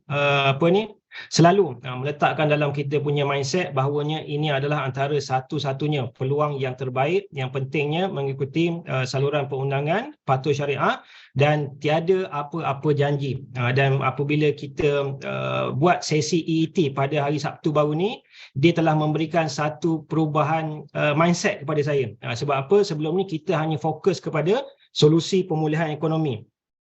apa ni, selalu meletakkan dalam kita punya mindset bahawanya ini adalah antara satu-satunya peluang yang terbaik, yang pentingnya mengikuti saluran perundangan patuh syariah dan tiada apa-apa janji. Dan apabila kita buat sesi EET pada hari Sabtu baru ni, dia telah memberikan satu perubahan mindset kepada saya. Sebab apa? Sebelum ni kita hanya fokus kepada solusi pemulihan ekonomi.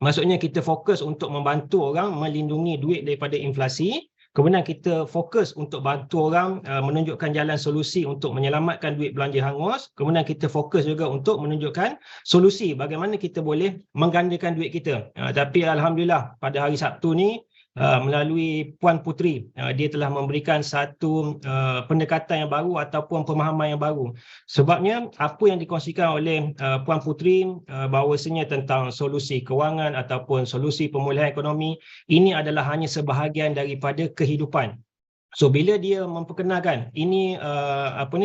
Maksudnya kita fokus untuk membantu orang melindungi duit daripada inflasi. Kemudian kita fokus untuk bantu orang menunjukkan jalan solusi untuk menyelamatkan duit belanja hangus. Kemudian kita fokus juga untuk menunjukkan solusi bagaimana kita boleh menggandakan duit kita. Tapi Alhamdulillah pada hari Sabtu ni, melalui Puan Puteri, dia telah memberikan satu pendekatan yang baru ataupun pemahaman yang baru. Sebabnya apa yang dikongsikan oleh Puan Puteri bahawasanya tentang solusi kewangan ataupun solusi pemulihan ekonomi, ini adalah hanya sebahagian daripada kehidupan. So bila dia memperkenalkan ini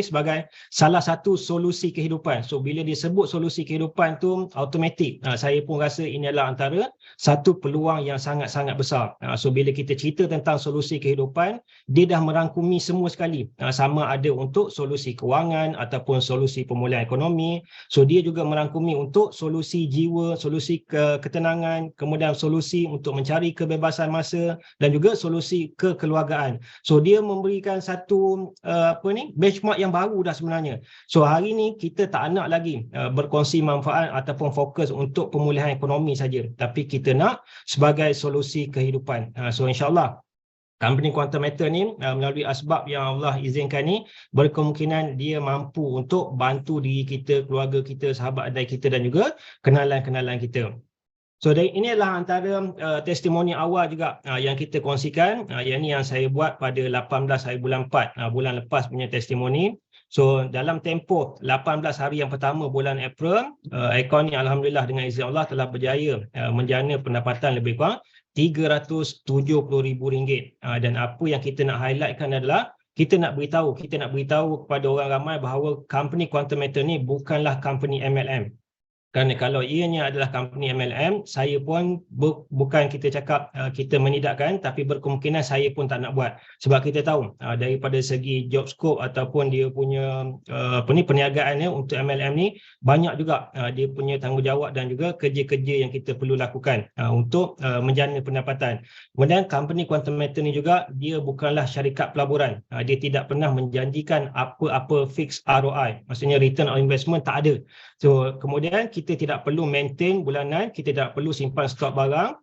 sebagai salah satu solusi kehidupan. So bila dia sebut solusi kehidupan tu automatik, saya pun rasa ini adalah antara satu peluang yang sangat-sangat besar. So bila kita cerita tentang solusi kehidupan, dia dah merangkumi semua sekali. Sama ada untuk solusi kewangan ataupun solusi pemulihan ekonomi. So dia juga merangkumi untuk solusi jiwa, solusi ketenangan, kemudian solusi untuk mencari kebebasan masa dan juga solusi kekeluargaan. So dia memberikan satu benchmark yang baru dah sebenarnya. So hari ni kita tak nak lagi berkongsi manfaat ataupun fokus untuk pemulihan ekonomi saja, tapi kita nak sebagai solusi kehidupan. So insyaAllah company Quantum Matter ni melalui asbab yang Allah izinkan ni, berkemungkinan dia mampu untuk bantu diri kita, keluarga kita, sahabat adai kita dan juga kenalan-kenalan kita. So ini adalah antara testimoni awal juga yang kita kongsikan. Yang ni yang saya buat pada 18 hari bulan 4, bulan lepas punya testimoni. So dalam tempoh 18 hari yang pertama bulan April, akaun ni Alhamdulillah dengan izin Allah telah berjaya menjana pendapatan lebih kurang RM370,000. Dan apa yang kita nak highlightkan adalah kita nak beritahu kepada orang ramai bahawa company Quantum Matter ni bukanlah company MLM. Kerana kalau ianya adalah company MLM, saya pun bukan kita cakap kita menidakkan, tapi berkemungkinan saya pun tak nak buat. Sebab kita tahu daripada segi job scope ataupun dia punya perniagaannya untuk MLM ni, banyak juga dia punya tanggungjawab dan juga kerja-kerja yang kita perlu lakukan untuk menjana pendapatan. Kemudian company Quantum Matter ni juga, dia bukanlah syarikat pelaburan. Dia tidak pernah menjanjikan apa-apa fix ROI. Maksudnya return on investment tak ada. So kemudian kita tidak perlu maintain bulanan, kita tidak perlu simpan stok barang.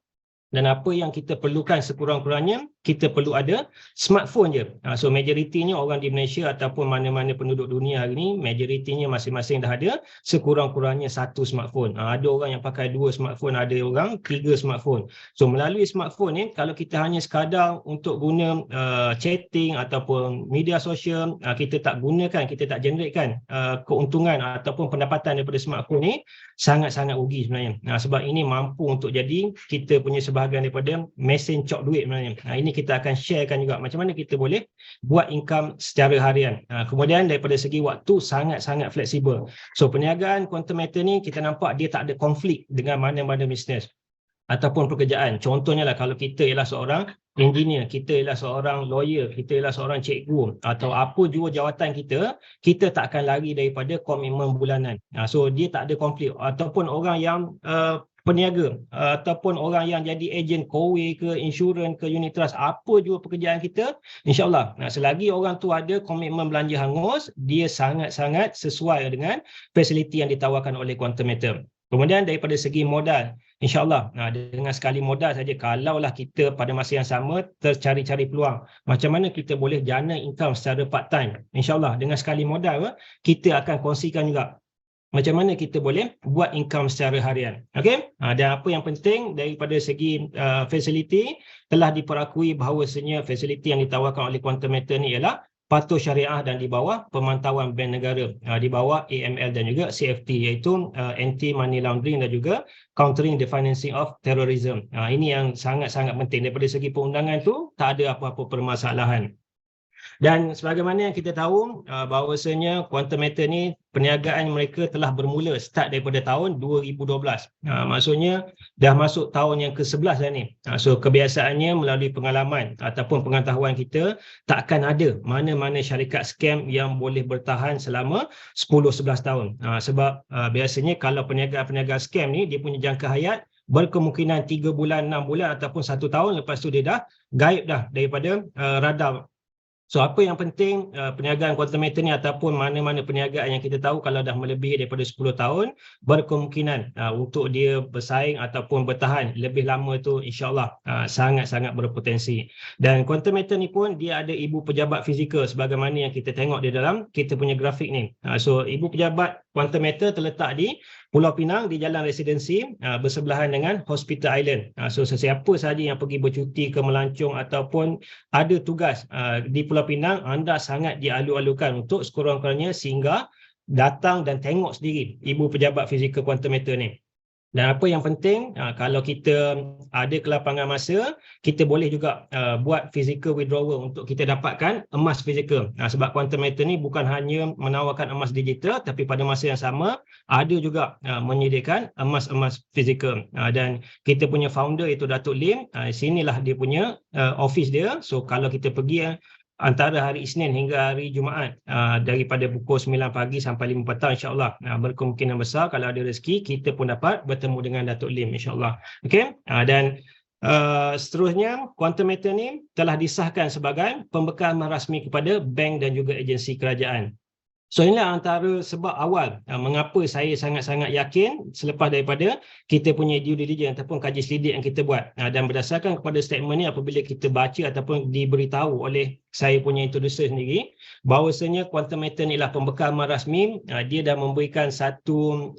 Dan apa yang kita perlukan sekurang-kurangnya, kita perlu ada smartphone je. So majoritinya orang di Malaysia ataupun mana-mana penduduk dunia hari ni, majoritinya masing-masing dah ada sekurang-kurangnya satu smartphone. Ada orang yang pakai 2 smartphone, ada orang 3 smartphone. So melalui smartphone ni, kalau kita hanya sekadar untuk guna chatting ataupun media sosial, kita tak gunakan, kita tak generatekan keuntungan ataupun pendapatan daripada smartphone ni, sangat-sangat rugi sebenarnya. Sebab ini mampu untuk jadi kita punya sebahagian daripada mesin cok duit sebenarnya. Ini kita akan sharekan juga macam mana kita boleh buat income secara harian. Kemudian daripada segi waktu sangat-sangat fleksibel. So perniagaan Quantum Matter ni kita nampak dia tak ada konflik dengan mana-mana bisnes ataupun pekerjaan. Contohnya lah, kalau kita ialah seorang engineer, kita ialah seorang lawyer, kita ialah seorang cikgu atau apa jua jawatan kita, kita tak akan lari daripada komitmen bulanan. So dia tak ada konflik. Ataupun orang yang peniaga ataupun orang yang jadi ejen kowe ke, insurans ke, unit trust, apa jua pekerjaan kita, insyaAllah selagi orang tu ada komitmen belanja hangus, dia sangat-sangat sesuai dengan fasiliti yang ditawarkan oleh Quantum Matter. Kemudian daripada segi modal, insyaAllah dengan sekali modal saja, kalaulah kita pada masa yang sama tercari-cari peluang macam mana kita boleh jana income secara part time, insyaAllah dengan sekali modal kita akan kongsikan juga macam mana kita boleh buat income secara harian. Okay? Dan apa yang penting daripada segi fasiliti, telah diperakui bahawasanya fasiliti yang ditawarkan oleh Quantum Matter ni ialah patuh syariah dan di bawah pemantauan Bank Negara, di bawah AML dan juga CFT, iaitu Anti Money Laundering dan juga Countering the Financing of Terrorism. Ini yang sangat-sangat penting. Daripada segi perundangan tu tak ada apa-apa permasalahan. Dan sebagaimana yang kita tahu bahawasanya Quantum Matter ni perniagaan mereka telah bermula start daripada tahun 2012. Maksudnya dah masuk tahun yang ke-11 dah ni. So kebiasaannya melalui pengalaman ataupun pengetahuan kita, takkan ada mana-mana syarikat scam yang boleh bertahan selama 10-11 tahun. Sebab biasanya kalau perniagaan-perniagaan scam ni dia punya jangka hayat berkemungkinan 3 bulan, 6 bulan ataupun 1 tahun, lepas tu dia dah gaib dah daripada radar. So apa yang penting perniagaan Quantum Matter ni ataupun mana-mana perniagaan yang kita tahu kalau dah melebihi daripada 10 tahun, berkemungkinan untuk dia bersaing ataupun bertahan lebih lama tu insya-Allah sangat-sangat berpotensi. Dan Quantum Matter ni pun dia ada ibu pejabat fizikal sebagaimana yang kita tengok di dalam kita punya grafik ni. So ibu pejabat Quantum Matter terletak di Pulau Pinang di Jalan Residensi bersebelahan dengan Hospital Island. So sesiapa sahaja yang pergi bercuti ke melancong ataupun ada tugas di Pulau Pinang, anda sangat dialu-alukan untuk sekurang-kurangnya singgah, datang dan tengok sendiri ibu pejabat fizikal Quantum Matter ni. Dan apa yang penting, kalau kita ada kelapangan masa, kita boleh juga buat physical withdrawal untuk kita dapatkan emas fizikal. Sebab Quantum Matter ni bukan hanya menawarkan emas digital, tapi pada masa yang sama ada juga menyediakan emas-emas fizikal. Dan kita punya founder iaitu Datuk Lim, sinilah dia punya office dia. So kalau kita pergi antara hari Isnin hingga hari Jumaat daripada pukul 9 pagi sampai 5 petang, insya-Allah berkemungkinan besar kalau ada rezeki kita pun dapat bertemu dengan Datuk Lim, insya-Allah. Okey, dan seterusnya Quantum Matter ni telah disahkan sebagai pembekal rasmi kepada bank dan juga agensi kerajaan. So inilah antara sebab awal mengapa saya sangat-sangat yakin selepas daripada kita punya due diligence ataupun kaji selidik yang kita buat. Dan berdasarkan kepada statement ni, apabila kita baca ataupun diberitahu oleh saya punya introducer sendiri bahawasanya Quantum Matter ni lah pembekal rasmi, dia dah memberikan satu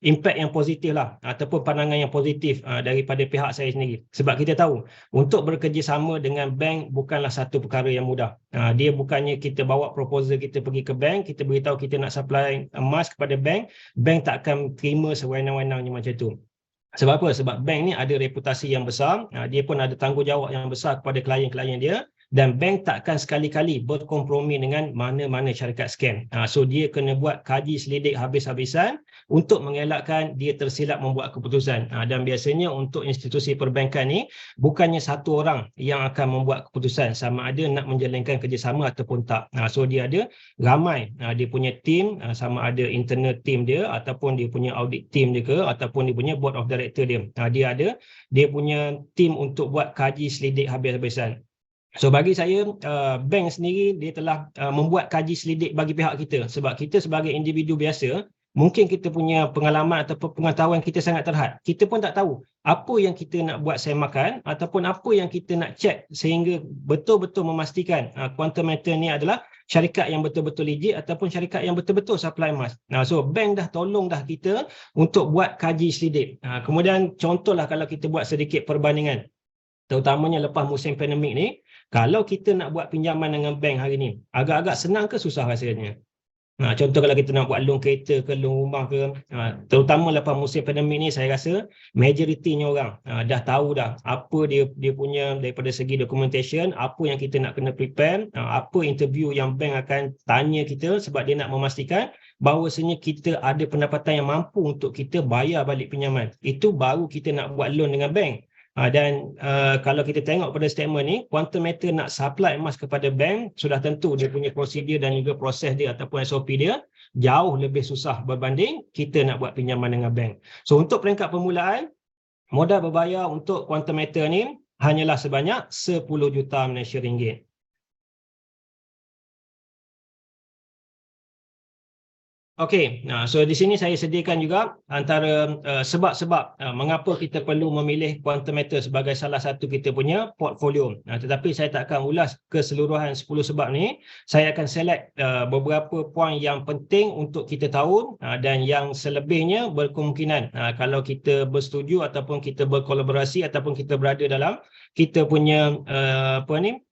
impact yang positif lah ataupun pandangan yang positif daripada pihak saya sendiri. Sebab kita tahu untuk bekerjasama dengan bank bukanlah satu perkara yang mudah. Dia bukannya kita bawa proposal kita pergi ke bank, kita beritahu kita nak supply emas kepada bank, bank tak akan terima sewenang-wenangnya macam tu. Sebab apa? Sebab bank ni ada reputasi yang besar, dia pun ada tanggungjawab yang besar kepada klien-klien dia, dan bank takkan sekali-kali berkompromi dengan mana-mana syarikat scam. So dia kena buat kaji selidik habis-habisan untuk mengelakkan dia tersilap membuat keputusan. Dan biasanya untuk institusi perbankan ni bukannya satu orang yang akan membuat keputusan sama ada nak menjalankan kerjasama ataupun tak. So dia ada ramai dia punya team, sama ada internal team dia ataupun dia punya audit team dia ke ataupun dia punya board of director dia. Dia ada dia punya team untuk buat kaji selidik habis-habisan. So bagi saya, bank sendiri dia telah membuat kaji selidik bagi pihak kita. Sebab kita sebagai individu biasa, mungkin kita punya pengalaman ataupun pengetahuan kita sangat terhad. Kita pun tak tahu apa yang kita nak buat semakan ataupun apa yang kita nak check sehingga betul-betul memastikan Quantum Matter ni adalah syarikat yang betul-betul legit ataupun syarikat yang betul-betul supply emas. So bank dah tolong dah kita untuk buat kaji selidik. Kemudian contohlah kalau kita buat sedikit perbandingan, terutamanya lepas musim pandemik ni, kalau kita nak buat pinjaman dengan bank hari ni, agak-agak senang ke susah rasanya? Contoh kalau kita nak buat loan kereta ke, loan rumah ke, terutama lepas musim pandemik ni, saya rasa majoritinya orang dah tahu dah apa dia punya daripada segi documentation, apa yang kita nak kena prepare, apa interview yang bank akan tanya kita sebab dia nak memastikan bahawasanya kita ada pendapatan yang mampu untuk kita bayar balik pinjaman. Itu baru kita nak buat loan dengan bank. Dan kalau kita tengok pada statement ni, Quantum Matter nak supply emas kepada bank, sudah tentu dia punya prosedur dan juga proses dia ataupun SOP dia jauh lebih susah berbanding kita nak buat pinjaman dengan bank. So untuk peringkat permulaan, modal berbayar untuk Quantum Matter ni hanyalah sebanyak 10 juta Malaysia ringgit. Okey, so di sini saya sediakan juga antara sebab-sebab mengapa kita perlu memilih Quantum Matter sebagai salah satu kita punya portfolio. Tetapi saya tak akan ulas keseluruhan 10 sebab ni. Saya akan select beberapa poin yang penting untuk kita tahu dan yang selebihnya berkemungkinan kalau kita bersetuju ataupun kita berkolaborasi ataupun kita berada dalam kita punya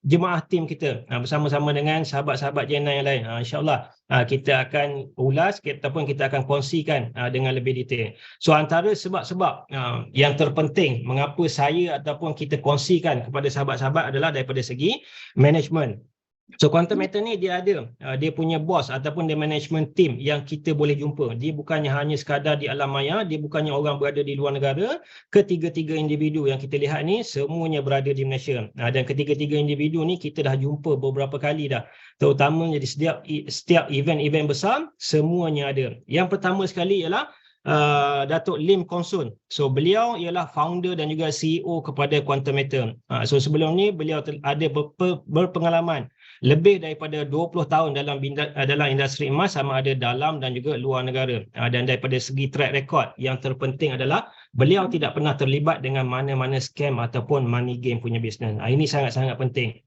jemaah tim kita bersama-sama dengan sahabat-sahabat Jena yang lain. InsyaAllah kita akan ulas ataupun kita akan kongsikan dengan lebih detail. So antara sebab-sebab yang terpenting mengapa saya ataupun kita kongsikan kepada sahabat-sahabat adalah daripada segi management. So quantum matter ni dia ada dia punya bos ataupun dia management team yang kita boleh jumpa. Dia bukannya hanya sekadar di alam maya, dia bukannya orang berada di luar negara. Ketiga-tiga individu yang kita lihat ni semuanya berada di Malaysia. Dan ketiga-tiga individu ni kita dah jumpa beberapa kali dah. Terutamanya di setiap event-event besar, semuanya ada. Yang pertama sekali ialah Datuk Lim Kong Soon. So beliau ialah founder dan juga CEO kepada Quantum Matter. So sebelum ni beliau ada berpengalaman lebih daripada 20 tahun dalam industri emas, sama ada dalam dan juga luar negara. Dan daripada segi track record, yang terpenting adalah beliau tidak pernah terlibat dengan mana-mana scam ataupun money game punya bisnes. Ini sangat-sangat penting.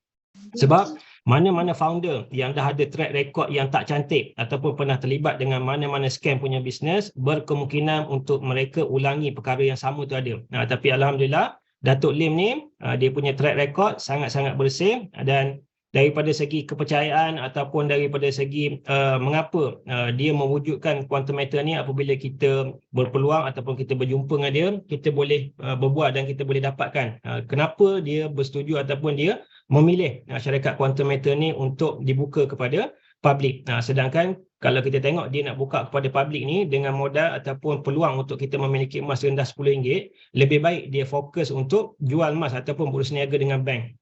Sebab mana-mana founder yang dah ada track record yang tak cantik ataupun pernah terlibat dengan mana-mana scam punya bisnes, berkemungkinan untuk mereka ulangi perkara yang sama tu ada. Tapi Alhamdulillah, Datuk Lim ni dia punya track record sangat-sangat bersih, dan daripada segi kepercayaan ataupun daripada segi mengapa dia mewujudkan Quantum Matter ni, apabila kita berpeluang ataupun kita berjumpa dengan dia, kita boleh berbual dan kita boleh dapatkan kenapa dia bersetuju ataupun dia memilih syarikat Quantum Matter ni untuk dibuka kepada publik. Sedangkan kalau kita tengok dia nak buka kepada publik ni dengan modal ataupun peluang untuk kita memiliki emas rendah RM10, lebih baik dia fokus untuk jual emas ataupun bersniaga dengan bank.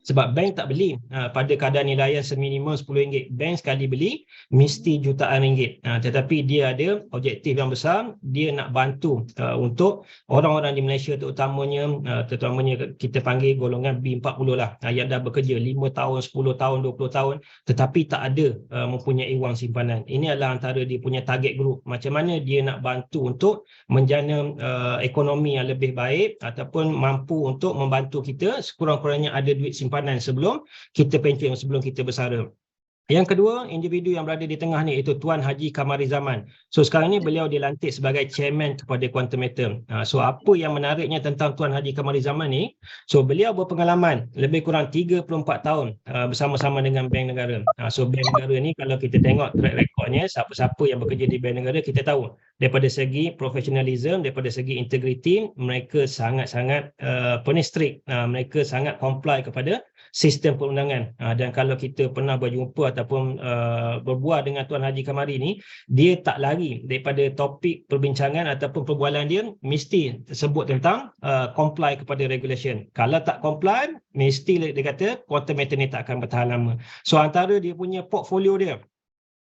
Sebab bank tak beli pada kadar nilaian seminimum RM10. Bank sekali beli mesti jutaan ringgit. Tetapi dia ada objektif yang besar. Dia nak bantu untuk orang-orang di Malaysia terutamanya kita panggil golongan B40 lah, yang dah bekerja 5 tahun, 10 tahun, 20 tahun tetapi tak ada mempunyai wang simpanan. Ini adalah antara dia punya target group. Macam mana dia nak bantu untuk menjana ekonomi yang lebih baik ataupun mampu untuk membantu kita sekurang-kurangnya ada duit simpanan sebelum kita pencen, sebelum kita bersara. Yang kedua, individu yang berada di tengah ni, iaitu Tuan Haji Kamarizaman. So sekarang ni beliau dilantik sebagai chairman kepada Quantum Matter. So apa yang menariknya tentang Tuan Haji Kamarizaman ni, so beliau berpengalaman lebih kurang 34 tahun bersama-sama dengan Bank Negara. So Bank Negara ni kalau kita tengok track recordnya, siapa-siapa yang bekerja di Bank Negara, kita tahu daripada segi professionalism, daripada segi integriti, mereka sangat-sangat strict, mereka sangat comply kepada sistem perundangan. Dan kalau kita pernah berjumpa ataupun berbual dengan Tuan Haji Kamari ni, dia tak lari daripada topik perbincangan ataupun perbualan dia mesti sebut tentang comply kepada regulation. Kalau tak comply, mesti dia kata Quantum Matter ni tak akan bertahan lama. So antara dia punya portfolio dia,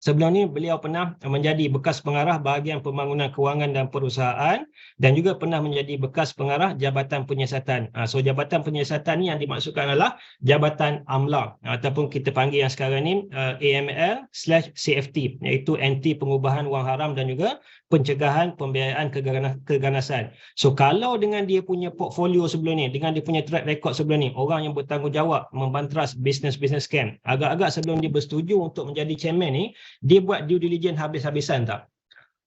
sebelum ni beliau pernah menjadi bekas pengarah bahagian pembangunan kewangan dan perusahaan, dan juga pernah menjadi bekas pengarah Jabatan Penyiasatan. So Jabatan Penyiasatan ni yang dimaksudkan adalah Jabatan AMLA ataupun kita panggil yang sekarang ni AML/CFT, iaitu Anti Pengubahan Wang Haram dan juga Pencegahan Pembiayaan Keganasan. So kalau dengan dia punya portfolio sebelum ni, dengan dia punya track record sebelum ni, orang yang bertanggungjawab membantras bisnes-bisnes scam, agak-agak sebelum dia bersetuju untuk menjadi chairman ni, dia buat due diligence habis-habisan tak?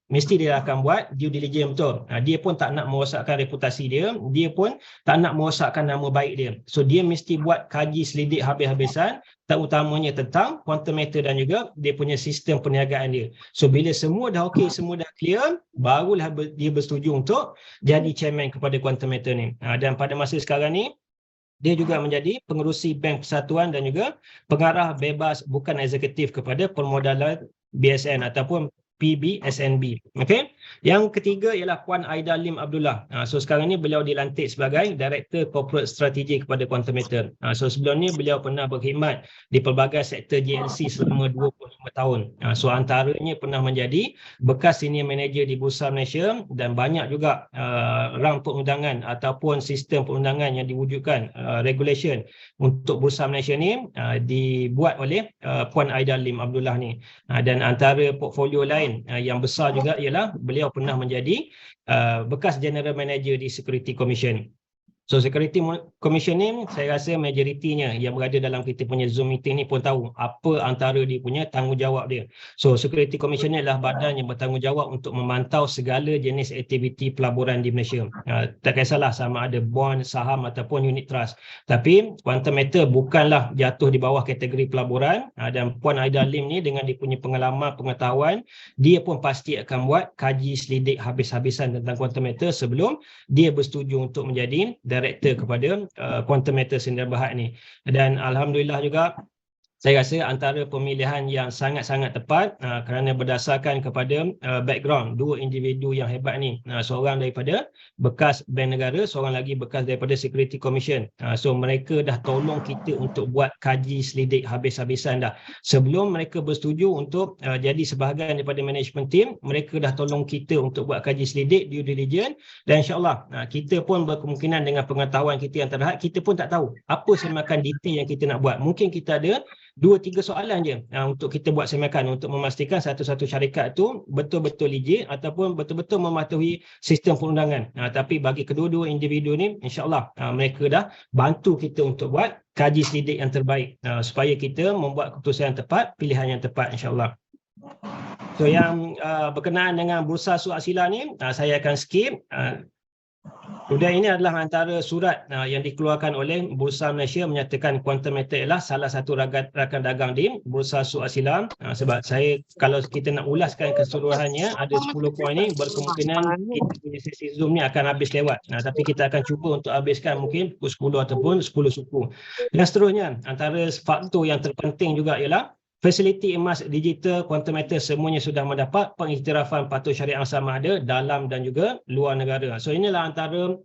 Mesti dia akan buat due diligence betul. Dia pun tak nak merosakkan reputasi dia, dia pun tak nak merosakkan nama baik dia. So dia mesti buat kaji selidik habis-habisan, terutamanya tentang Quantum Matter dan juga dia punya sistem perniagaan dia. So bila semua dah okey, semua dah clear, barulah dia bersetuju untuk jadi chairman kepada Quantum Matter ni. Dan pada masa sekarang ni, dia juga menjadi pengerusi Bank Persatuan dan juga pengarah bebas bukan eksekutif kepada permodalan BSN ataupun PBSNB. Okey. Yang ketiga ialah Puan Aida Lim Abdullah. So sekarang ni beliau dilantik sebagai Director Corporate Strategy kepada Quantum Matter. So sebelum ni beliau pernah berkhidmat di pelbagai sektor GNC selama 25 tahun. So antaranya pernah menjadi bekas senior manager di Bursa Malaysia, dan banyak juga rang perundangan ataupun sistem perundangan yang diwujudkan, regulation untuk Bursa Malaysia ni dibuat oleh Puan Aida Lim Abdullah ni. Dan antara portfolio lain yang besar juga ialah beliau pernah menjadi bekas General Manager di Security Commission. So Security Commission ni saya rasa majoritinya yang berada dalam kita punya Zoom meeting ni pun tahu apa antara dia punya tanggungjawab dia. So Security Commission ni adalah badan yang bertanggungjawab untuk memantau segala jenis aktiviti pelaburan di Malaysia. Tak kisahlah sama ada bond, saham ataupun unit trust. Tapi Quantum Matter bukanlah jatuh di bawah kategori pelaburan, dan Puan Aida Lim ni dengan dia punya pengalaman, pengetahuan, dia pun pasti akan buat kaji selidik habis-habisan tentang Quantum Matter sebelum dia bersetuju untuk menjadi Director kepada Quantum Matter Sdn Bhd ni. Dan Alhamdulillah juga Saya rasa antara pemilihan yang sangat-sangat tepat kerana berdasarkan kepada background dua individu yang hebat ni. Seorang daripada bekas Bank Negara, seorang lagi bekas daripada Security Commission. So mereka dah tolong kita untuk buat kaji selidik habis-habisan dah. Sebelum mereka bersetuju untuk jadi sebahagian daripada management team, mereka dah tolong kita untuk buat kaji selidik, due diligence, dan insyaAllah kita pun berkemungkinan dengan pengetahuan kita yang terhad, kita pun tak tahu apa semakan detail yang kita nak buat. Mungkin kita ada 2-3 soalan je untuk kita buat semakan untuk memastikan satu-satu syarikat tu betul-betul legit ataupun betul-betul mematuhi sistem perundangan. Tapi bagi kedua-dua individu ni, insyaAllah mereka dah bantu kita untuk buat kaji selidik yang terbaik supaya kita membuat keputusan yang tepat, pilihan yang tepat, insyaAllah. So yang berkenaan dengan Bursa Surat Sila ni, saya akan skip. Kemudian ini adalah antara surat yang dikeluarkan oleh Bursa Malaysia menyatakan Quantum Matter ialah salah satu rakan dagang di Bursa Surat Sila. Sebab saya, kalau kita nak ulaskan keseluruhannya, ada 10 poin ni, berkemungkinan kita punya sesi Zoom ni akan habis lewat. Tapi kita akan cuba untuk habiskan mungkin pukul 10 ataupun 10 suku. Dan seterusnya, antara faktor yang terpenting juga ialah fasiliti emas digital Quantum Matter semuanya sudah mendapat pengiktirafan patuh syariah sama ada dalam dan juga luar negara. So inilah antara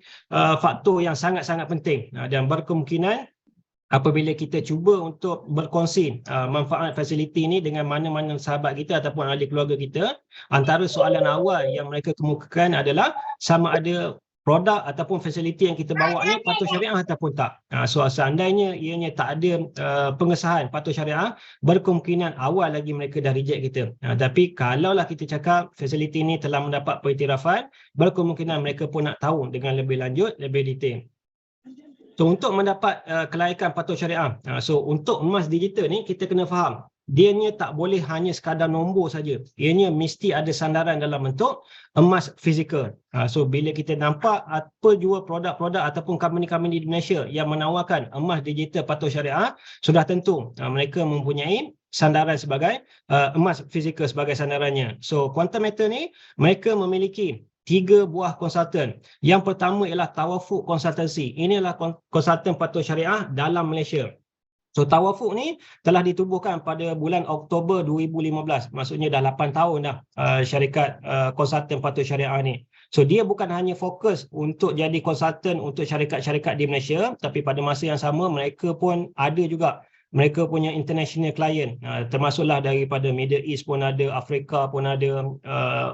faktor yang sangat-sangat penting dan berkemungkinan apabila kita cuba untuk berkongsi manfaat fasiliti ini dengan mana-mana sahabat kita ataupun ahli keluarga kita, antara soalan awal yang mereka kemukakan adalah sama ada produk ataupun fasiliti yang kita bawa ni patuh syariah ataupun tak. So seandainya ianya tak ada pengesahan patuh syariah, berkemungkinan awal lagi mereka dah reject kita. Tapi kalaulah kita cakap fasiliti ni telah mendapat pengiktirafan, berkemungkinan mereka pun nak tahu dengan lebih lanjut, lebih detail. So untuk mendapat kelaikan patuh syariah, so untuk emas digital ni kita kena faham, dianya tak boleh hanya sekadar nombor saja. Ianya mesti ada sandaran dalam bentuk emas fizikal. So bila kita nampak apa jua produk-produk ataupun company-company di Malaysia yang menawarkan emas digital patuh syariah, sudah tentu mereka mempunyai sandaran sebagai emas fizikal sebagai sandarannya. So Quantum Matter ni mereka memiliki 3 buah konsultan. Yang pertama ialah Tawafuq Consultancy. Ini adalah konsultan patuh syariah dalam Malaysia. So Tawafuq ni telah ditubuhkan pada bulan Oktober 2015. Maksudnya dah 8 tahun dah syarikat konsultan patuh syariah ni. So dia bukan hanya fokus untuk jadi konsultan untuk syarikat-syarikat di Malaysia, tapi pada masa yang sama mereka pun ada juga mereka punya international client, termasuklah daripada Middle East pun ada, Afrika pun ada,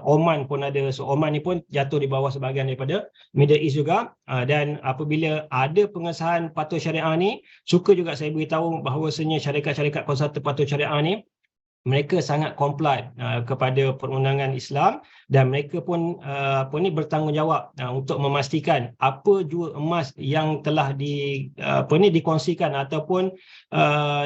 Oman pun ada. So Oman ni pun jatuh di bawah sebahagian daripada Middle East juga. Dan apabila ada pengesahan patuh syariah ni, suka juga saya beritahu bahawasanya syarikat-syarikat konsultan patuh syariah ni mereka sangat comply kepada perundangan Islam dan mereka pun bertanggungjawab untuk memastikan apa jua emas yang telah dikongsikan ataupun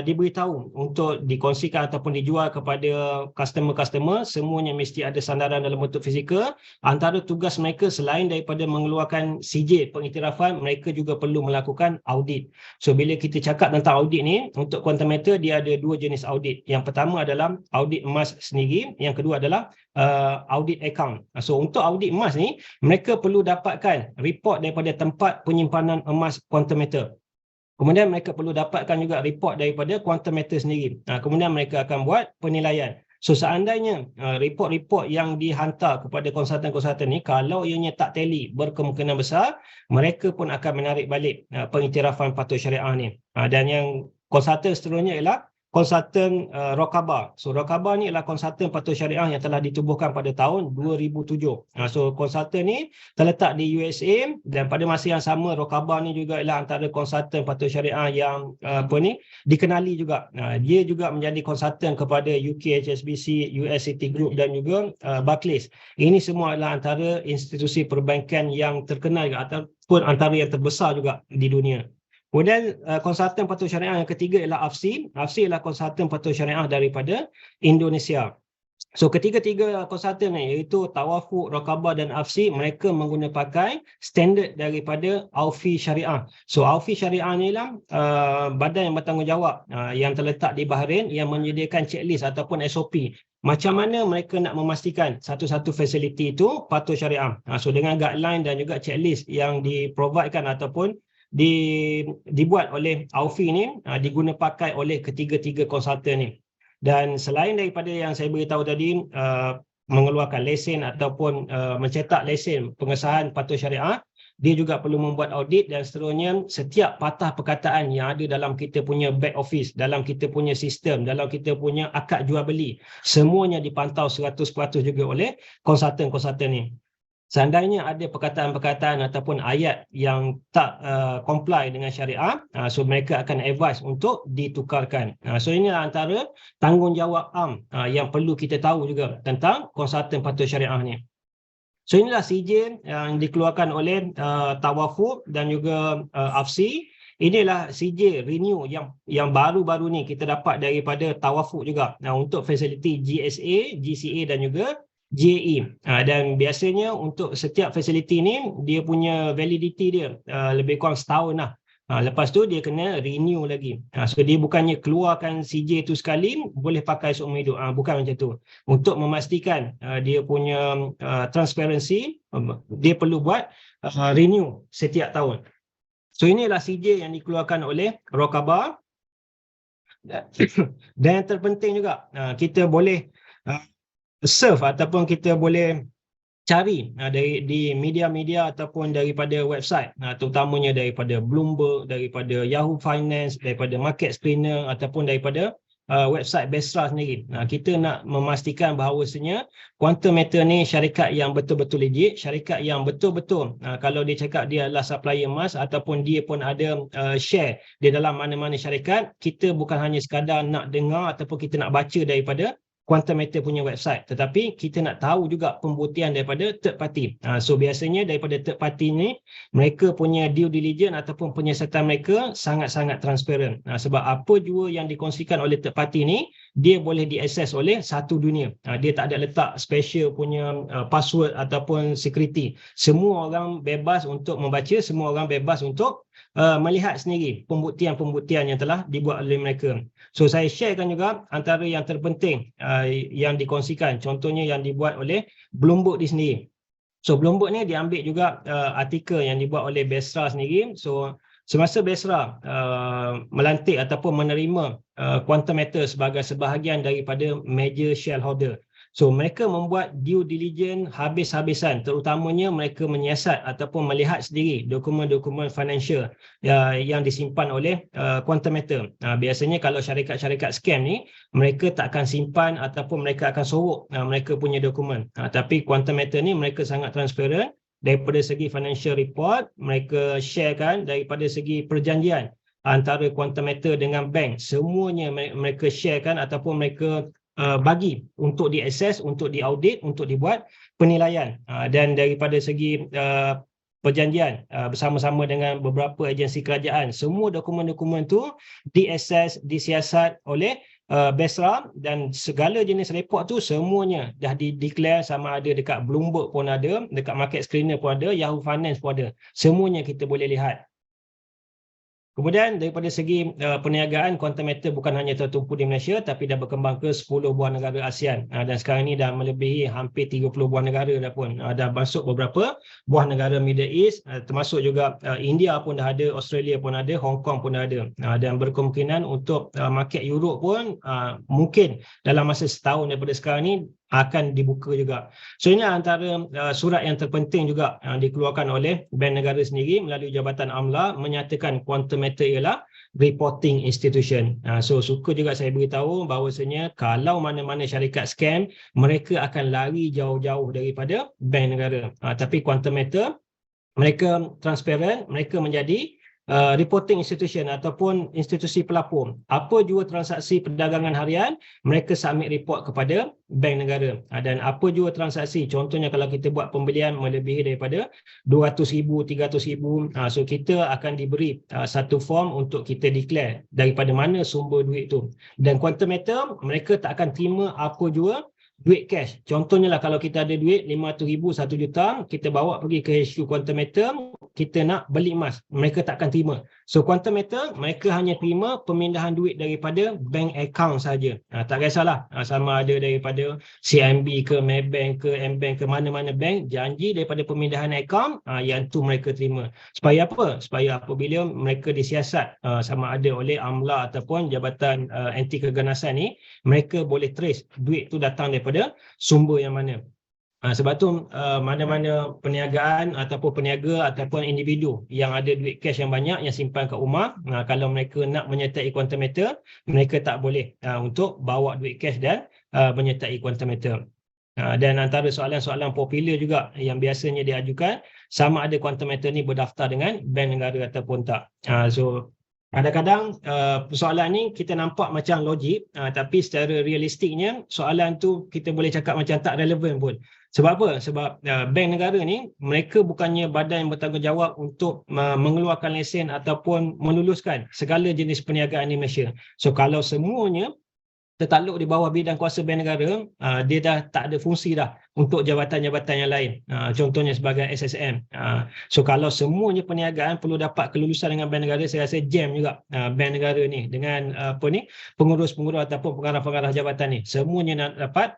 diberitahu untuk dikongsikan ataupun dijual kepada customer-customer, semuanya mesti ada sandaran dalam bentuk fizikal. Antara tugas mereka selain daripada mengeluarkan sijil pengiktirafan, mereka juga perlu melakukan audit. So bila kita cakap tentang audit ni, untuk Quantum Matter dia ada 2 jenis audit. Yang pertama adalah audit emas sendiri, yang kedua adalah audit account. So untuk audit emas ni, mereka perlu dapatkan report daripada tempat penyimpanan emas Quantum Matter. Kemudian mereka perlu dapatkan juga report daripada Quantum Matter sendiri. Kemudian mereka akan buat penilaian. So seandainya report-report yang dihantar kepada konsultan-konsultan ni, kalau ianya tak tally, berkemungkinan besar mereka pun akan menarik balik pengiktirafan patuh syariah ni. Dan yang konsultan seterusnya ialah konsultan Rokaba. So Rokaba ni adalah konsultan patuh syariah yang telah ditubuhkan pada tahun 2007. So konsultan ni terletak di USA dan pada masa yang sama Rokaba ni juga ialah antara konsultan patuh syariah yang dikenali juga. Dia juga menjadi konsultan kepada UK HSBC, US Citigroup dan juga Barclays. Ini semua adalah antara institusi perbankan yang terkenal juga, ataupun antara yang terbesar juga di dunia. Kemudian konsultan patuh syariah yang ketiga ialah AFSI. AFSI ialah konsultan patuh syariah daripada Indonesia. So ketiga-tiga konsultan ni iaitu Tawafuq, Rokaba dan AFSI, mereka menggunakan pakai standard daripada Aufi Syariah. So Aufi Syariah ni lah badan yang bertanggungjawab yang terletak di Bahrain yang menyediakan checklist ataupun SOP. Macam mana mereka nak memastikan satu-satu fasiliti itu patuh syariah. So dengan guideline dan juga checklist yang diprovidekan ataupun dibuat oleh Aufi ni, diguna pakai oleh ketiga-tiga konsultan ni. Dan selain daripada yang saya beritahu tadi, mengeluarkan lesen ataupun mencetak lesen pengesahan patuh syariah, dia juga perlu membuat audit dan seterusnya. Setiap patah perkataan yang ada dalam kita punya back office, dalam kita punya sistem, dalam kita punya akad jual beli, semuanya dipantau 100% juga oleh konsultan-konsultan ni. Seandainya ada perkataan-perkataan ataupun ayat yang tak comply dengan syariah, so mereka akan advise untuk ditukarkan. So inilah antara tanggungjawab am yang perlu kita tahu juga tentang konsultan patuh syariah ni. So inilah CJ yang dikeluarkan oleh Tawafuk dan juga AFSI. Inilah CJ renew yang baru-baru ni kita dapat daripada Tawafuk juga untuk fasiliti GSA, GCA dan juga GAE. Dan biasanya untuk setiap fasiliti ni dia punya validity dia lebih kurang setahun lah. Lepas tu dia kena renew lagi. So dia bukannya keluarkan CJ tu sekali boleh pakai seumur hidup. Bukan macam tu. Untuk memastikan dia punya transparansi, dia perlu buat renew setiap tahun. So inilah CJ yang dikeluarkan oleh Rokaba. Dan yang terpenting juga, kita boleh surf ataupun kita boleh cari di media-media ataupun daripada website, terutamanya daripada Bloomberg, daripada Yahoo Finance, daripada Market Screener ataupun daripada website Besra sendiri. Kita nak memastikan bahawasanya Quantum Matter ni syarikat yang betul-betul legit, syarikat yang betul-betul kalau dia cakap dia adalah supplier emas ataupun dia pun ada share di dalam mana-mana syarikat, kita bukan hanya sekadar nak dengar ataupun kita nak baca daripada Quantum Matter punya website, tetapi kita nak tahu juga pembuktian daripada third party. So biasanya daripada third party ni, mereka punya due diligence ataupun penyiasatan mereka sangat-sangat transparent. Sebab apa jua yang dikongsikan oleh third party ni, dia boleh diakses oleh satu dunia. Dia tak ada letak special punya password ataupun security. Semua orang bebas untuk membaca, semua orang bebas untuk melihat sendiri pembuktian-pembuktian yang telah dibuat oleh mereka. So saya sharekan juga antara yang terpenting yang dikongsikan, contohnya yang dibuat oleh Bloomberg di sendiri. So Bloomberg ni diambil juga artikel yang dibuat oleh Besra sendiri. So semasa Besra melantik ataupun menerima Quantum Matter sebagai sebahagian daripada major shareholder, so mereka membuat due diligence habis-habisan, terutamanya mereka menyiasat ataupun melihat sendiri dokumen-dokumen financial yang disimpan oleh Quantum Matter. Biasanya kalau syarikat-syarikat scam ni, mereka tak akan simpan ataupun mereka akan sorok mereka punya dokumen. Tapi Quantum Matter ni mereka sangat transparent daripada segi financial report, mereka sharekan daripada segi perjanjian antara Quantum Matter dengan bank, semuanya mereka sharekan ataupun mereka bagi untuk diakses, untuk diaudit, untuk dibuat penilaian. Dan daripada segi perjanjian bersama-sama dengan beberapa agensi kerajaan, semua dokumen-dokumen tu diakses, disiasat oleh Besra, dan segala jenis report tu semuanya dah di-declare, sama ada dekat Bloomberg pun ada, dekat Market Screener pun ada, Yahoo Finance pun ada. Semuanya kita boleh lihat. Kemudian daripada segi perniagaan, Quantum Matter bukan hanya tertumpu di Malaysia tapi dah berkembang ke 10 buah negara ASEAN. Dan sekarang ini dah melebihi hampir 30 buah negara dah pun. Dah masuk beberapa buah negara Middle East, termasuk juga India pun dah ada, Australia pun ada, Hong Kong pun dah ada. Dan berkemungkinan untuk market Europe pun mungkin dalam masa setahun daripada sekarang ni akan dibuka juga. So ini antara surat yang terpenting juga yang dikeluarkan oleh Bank Negara sendiri melalui Jabatan Amla, menyatakan Quantum Matter ialah reporting institution. So suka juga saya beritahu bahawasanya kalau mana-mana syarikat scam, mereka akan lari jauh-jauh daripada Bank Negara. Tapi Quantum Matter, mereka transparent, mereka menjadi reporting institution ataupun institusi pelapor. Apa jua transaksi perdagangan harian, mereka submit report kepada Bank Negara. Dan apa jua transaksi, contohnya kalau kita buat pembelian melebihi daripada 200,000, 300,000, so kita akan diberi satu form untuk kita declare daripada mana sumber duit tu. Dan Quantum Matter, mereka tak akan terima apa jua duit cash. Contohnya lah kalau kita ada duit 500,000, 1 juta, kita bawa pergi ke HQ Quantum Matter, untuk kita nak beli emas. Mereka takkan terima. So Quantum Metal mereka hanya terima pemindahan duit daripada bank account saja. Tak kisahlah sama ada daripada CIMB ke Maybank ke MBank ke mana-mana bank, janji daripada pemindahan account yang tu mereka terima. Supaya apa? Supaya apabila mereka disiasat sama ada oleh AMLA ataupun Jabatan Anti Keganasan ni, mereka boleh trace duit tu datang daripada sumber yang mana. Sebab tu mana-mana perniagaan ataupun peniaga ataupun individu yang ada duit cash yang banyak yang simpan kat rumah, kalau mereka nak menyertai Quantum Metal, mereka tak boleh untuk bawa duit cash dan menyertai Quantum Metal. Dan antara soalan-soalan popular juga yang biasanya diajukan, sama ada Quantum Metal ni berdaftar dengan bank negara ataupun tak. So kadang-kadang persoalan ni kita nampak macam logik, tapi secara realistiknya soalan tu kita boleh cakap macam tak relevan pun. Sebab apa? Sebab bank negara ni mereka bukannya badan yang bertanggungjawab untuk mengeluarkan lesen ataupun meluluskan segala jenis perniagaan di Malaysia. So kalau semuanya tertakluk di bawah bidang kuasa bank negara, dia dah tak ada fungsi dah untuk jabatan-jabatan yang lain. Contohnya sebagai SSM. So kalau semuanya perniagaan perlu dapat kelulusan dengan bank negara, saya rasa jam juga bank negara ni dengan pengurus-pengurus ataupun pengarah-pengarah jabatan ni. Semuanya nak dapat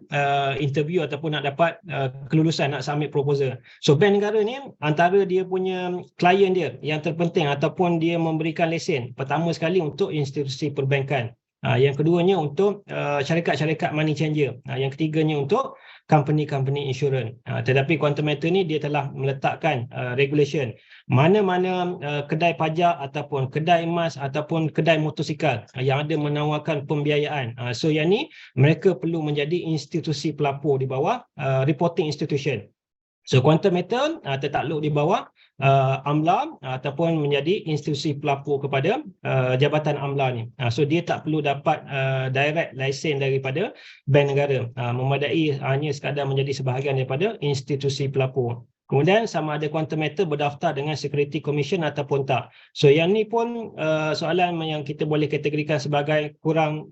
interview ataupun nak dapat kelulusan, nak submit proposal. So bank negara ni antara dia punya klien dia yang terpenting ataupun dia memberikan lesen, pertama sekali untuk institusi perbankan. Yang keduanya untuk syarikat-syarikat money changer. Yang ketiganya untuk company-company insurans. Tetapi Quantum Metal ni dia telah meletakkan regulation. Mana-mana kedai pajak ataupun kedai emas ataupun kedai motosikal yang ada menawarkan pembiayaan. So yang ni mereka perlu menjadi institusi pelapor di bawah reporting institution. So Quantum Metal tertakluk di bawah AMLA ataupun menjadi institusi pelapor kepada Jabatan AMLA ni. So dia tak perlu dapat direct lesen daripada bank negara. Memadai hanya sekadar menjadi sebahagian daripada institusi pelapor. Kemudian sama ada Quantum Metal berdaftar dengan Security Commission ataupun tak. So yang ni pun soalan yang kita boleh kategorikan sebagai kurang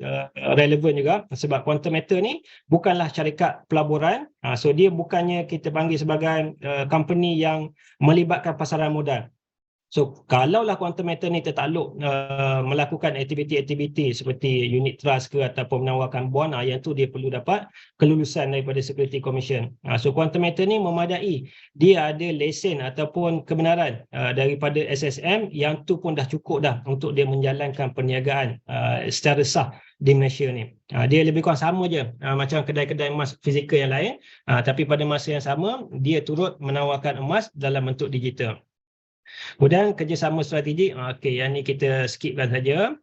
relevan juga, sebab Quantum Metal ni bukanlah syarikat pelaburan. So dia bukannya kita panggil sebagai company yang melibatkan pasaran modal. So kalaulah Quantum Metal ni tertakluk melakukan aktiviti-aktiviti seperti unit trust ke ataupun menawarkan bond, yang tu dia perlu dapat kelulusan daripada Security Commission. So Quantum Metal ni memadai dia ada lesen ataupun kebenaran daripada SSM, yang tu pun dah cukup dah untuk dia menjalankan perniagaan secara sah di Malaysia ni. Dia lebih kurang sama je macam kedai-kedai emas fizikal yang lain, tapi pada masa yang sama dia turut menawarkan emas dalam bentuk digital. Kemudian kerjasama strategik, yang ni kita skipkan saja.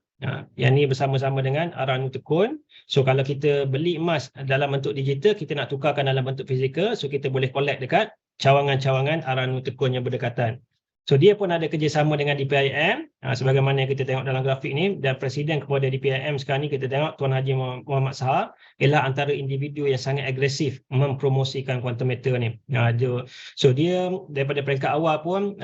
Yang ni bersama-sama dengan Aranu Tekun. So kalau kita beli emas dalam bentuk digital, kita nak tukarkan dalam bentuk fizikal, so kita boleh collect dekat cawangan-cawangan Aranu Tekun yang berdekatan. So dia pun ada kerjasama dengan DPIM, sebagaimana yang kita tengok dalam grafik ni, dan Presiden kepada DPIM sekarang ni kita tengok Tuan Haji Muhammad Sahar ialah antara individu yang sangat agresif mempromosikan Quantum Metal ni. So dia daripada peringkat awal pun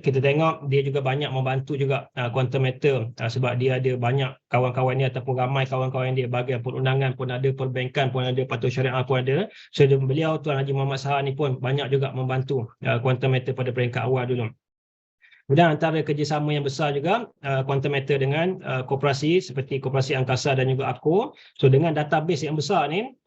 kita tengok dia juga banyak membantu juga Quantum Metal, sebab dia ada banyak kawan-kawan dia ataupun ramai kawan-kawan dia, bahagian perundangan pun ada, perbankan pun ada, patuh syariah pun ada. So beliau Tuan Haji Muhammad Sahar ni pun banyak juga membantu Quantum Metal pada peringkat awal dulu. Kemudian antara kerjasama yang besar juga Quantum Metal dengan koperasi seperti Koperasi Angkasa dan juga AKO. So dengan database yang besar ni,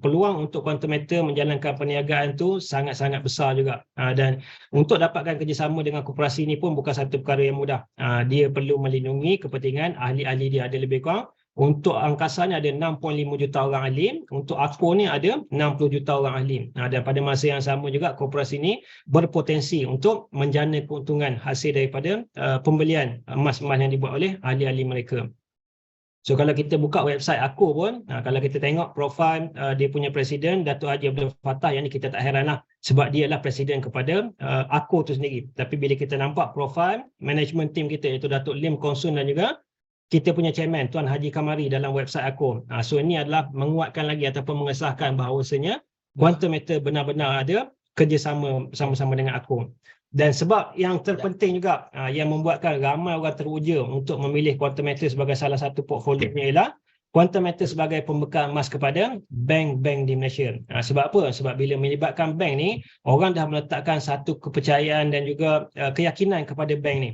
peluang untuk Quantum Metal menjalankan perniagaan tu sangat-sangat besar juga. Dan untuk dapatkan kerjasama dengan koperasi ni pun bukan satu perkara yang mudah. Dia perlu melindungi kepentingan ahli-ahli dia. Ada lebih kurang untuk Angkasa ni ada 6.5 juta orang ahli, untuk AKO ni ada 60 juta orang ahli. Dan pada masa yang sama juga koperasi ni berpotensi untuk menjana keuntungan hasil daripada pembelian emas-emas yang dibuat oleh ahli-ahli mereka. So kalau kita buka website AKO pun, kalau kita tengok profil dia punya presiden Datuk Haji Abdul Fattah, yang ni kita tak heranlah sebab dia adalah presiden kepada AKO tu sendiri. Tapi bila kita nampak profil management team kita iaitu Datuk Lim Kong Soon dan juga kita punya chairman Tuan Haji Kamari dalam website AKO. So ini adalah menguatkan lagi ataupun mengesahkan bahawasanya Quantum Metal benar-benar ada kerjasama sama-sama dengan AKO. Dan sebab yang terpenting juga yang membuatkan ramai orang teruja untuk memilih Quantum Metal sebagai salah satu portfolio ialah Quantum Matter sebagai pembekal emas kepada bank-bank di Malaysia. Sebab apa? Sebab bila melibatkan bank ni, orang dah meletakkan satu kepercayaan dan juga keyakinan kepada bank ni.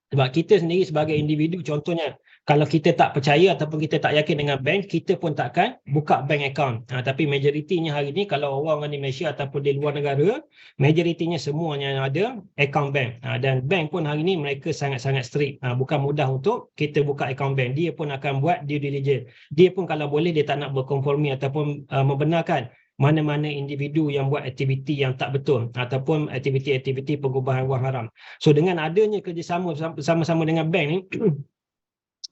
Sebab kita sendiri sebagai individu, contohnya, kalau kita tak percaya ataupun kita tak yakin dengan bank, kita pun takkan buka bank account. Tapi majoritinya hari ni, kalau orang di Malaysia ataupun di luar negara, majoritinya semuanya ada account bank. Dan bank pun hari ni mereka sangat-sangat strict. Bukan mudah untuk kita buka account bank. Dia pun akan buat due diligence. Dia pun kalau boleh, dia tak nak berkonformi ataupun membenarkan mana-mana individu yang buat aktiviti yang tak betul ataupun aktiviti-aktiviti pengubahan wang haram. So dengan adanya kerjasama bersama-sama dengan bank ni,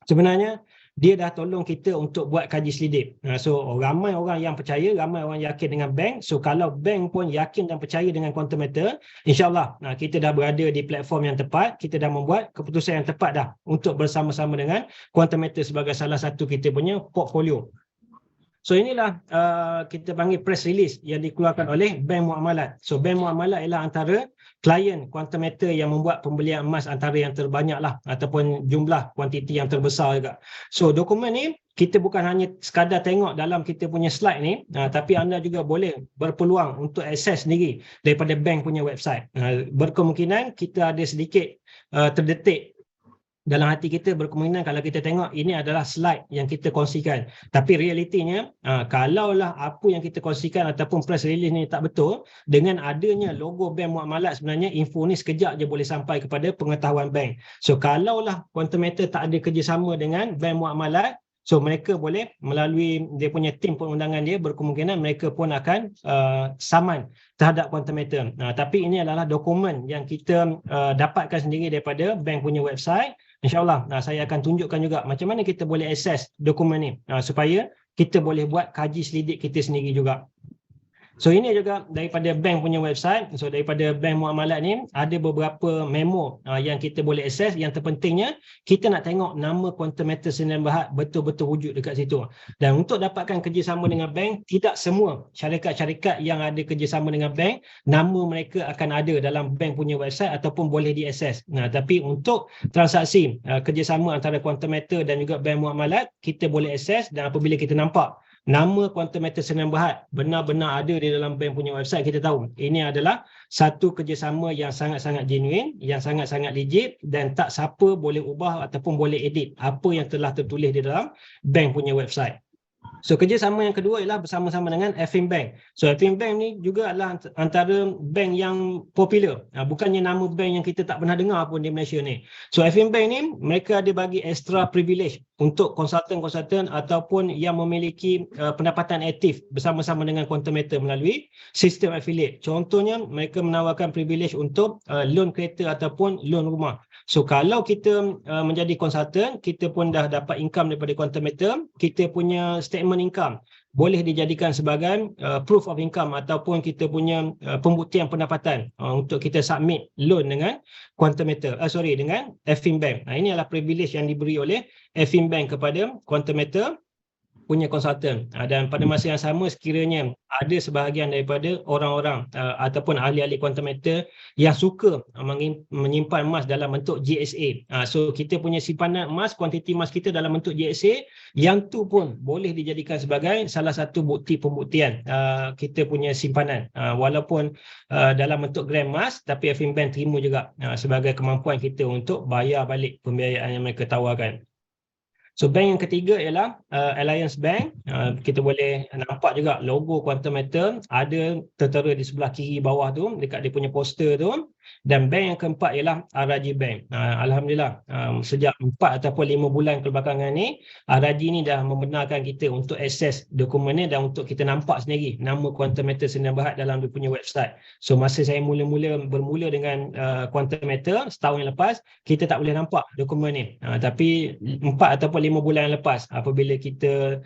sebenarnya dia dah tolong kita untuk buat kaji selidik. So ramai orang yang percaya, ramai orang yakin dengan bank. So kalau bank pun yakin dan percaya dengan Quantum Matter, insyaAllah kita dah berada di platform yang tepat, kita dah membuat keputusan yang tepat dah untuk bersama-sama dengan Quantum Matter sebagai salah satu kita punya portfolio. So inilah kita panggil press release yang dikeluarkan oleh Bank Muamalat. So Bank Muamalat ialah antara klien Quantum Matter yang membuat pembelian emas antara yang terbanyak lah, ataupun jumlah kuantiti yang terbesar juga. So dokumen ni kita bukan hanya sekadar tengok dalam kita punya slide ni, tapi anda juga boleh berpeluang untuk akses sendiri daripada bank punya website. Berkemungkinan kita ada sedikit terdetik dalam hati kita, berkemungkinan kalau kita tengok ini adalah slide yang kita kongsikan. Tapi realitinya, kalaulah apa yang kita kongsikan ataupun press release ni tak betul, dengan adanya logo Bank Muamalat, sebenarnya info ni sekejap je boleh sampai kepada pengetahuan bank. So kalaulah Quantum Matter tak ada kerjasama dengan Bank Muamalat, so mereka boleh melalui dia punya tim perundangan dia, berkemungkinan mereka pun akan saman terhadap Quantum Matter. Tapi ini adalah dokumen yang kita dapatkan sendiri daripada bank punya website. InsyaAllah saya akan tunjukkan juga macam mana kita boleh akses dokumen ni supaya kita boleh buat kaji selidik kita sendiri juga. So ini juga daripada bank punya website. So daripada Bank Muamalat ni ada beberapa memo yang kita boleh akses. Yang terpentingnya kita nak tengok nama Quantum Matter Sdn Bhd betul-betul wujud dekat situ. Dan untuk dapatkan kerjasama dengan bank, tidak semua syarikat-syarikat yang ada kerjasama dengan bank, nama mereka akan ada dalam bank punya website ataupun boleh diakses. Tapi untuk transaksi kerjasama antara Quantum Matter dan juga Bank Muamalat, kita boleh akses, dan apabila kita nampak nama Quantum Matter Sdn Bhd benar-benar ada di dalam bank punya website, kita tahu ini adalah satu kerjasama yang sangat-sangat genuine, yang sangat-sangat legit, dan tak siapa boleh ubah ataupun boleh edit apa yang telah tertulis di dalam bank punya website. So kerjasama yang kedua ialah bersama-sama dengan Affinbank. So Affinbank ni juga adalah antara bank yang popular. Bukannya nama bank yang kita tak pernah dengar pun di Malaysia ni. So Affinbank ni mereka ada bagi extra privilege untuk konsultan-konsultan ataupun yang memiliki pendapatan aktif bersama-sama dengan Quantum Matter melalui sistem affiliate. Contohnya mereka menawarkan privilege untuk loan kereta ataupun loan rumah. So kalau kita menjadi konsultan, kita pun dah dapat income daripada Quantum Matter, kita punya statement income boleh dijadikan sebagai proof of income ataupun kita punya pembuktian pendapatan untuk kita submit loan dengan Quantum Matter, dengan Affinbank. Ini adalah privilege yang diberi oleh Affinbank kepada Quantum Matter punya konsultan. Dan pada masa yang sama, sekiranya ada sebahagian daripada orang-orang ataupun ahli-ahli Quantum Matter yang suka menyimpan emas dalam bentuk GSA. So kita punya simpanan emas, kuantiti emas kita dalam bentuk GSA, yang tu pun boleh dijadikan sebagai salah satu bukti pembuktian kita punya simpanan. Walaupun dalam bentuk gram emas, tapi Affinbank terima juga sebagai kemampuan kita untuk bayar balik pembiayaan yang mereka tawarkan. So bank yang ketiga ialah Alliance Bank. Kita boleh nampak juga logo Quantum Matter ada tertera di sebelah kiri bawah tu, dekat dia punya poster tu. Dan bank yang keempat ialah RRG Bank. Alhamdulillah, sejak 4 ataupun 5 bulan kebelakangan ni, RRG ni dah membenarkan kita untuk akses dokumen ni dan untuk kita nampak sendiri nama Quantum Matter Sdn Bhd dalam dia punya website. So masa saya bermula dengan Quantum Matter setahun yang lepas, kita tak boleh nampak dokumen ni. Tapi 4 ataupun 5 bulan yang lepas, apabila kita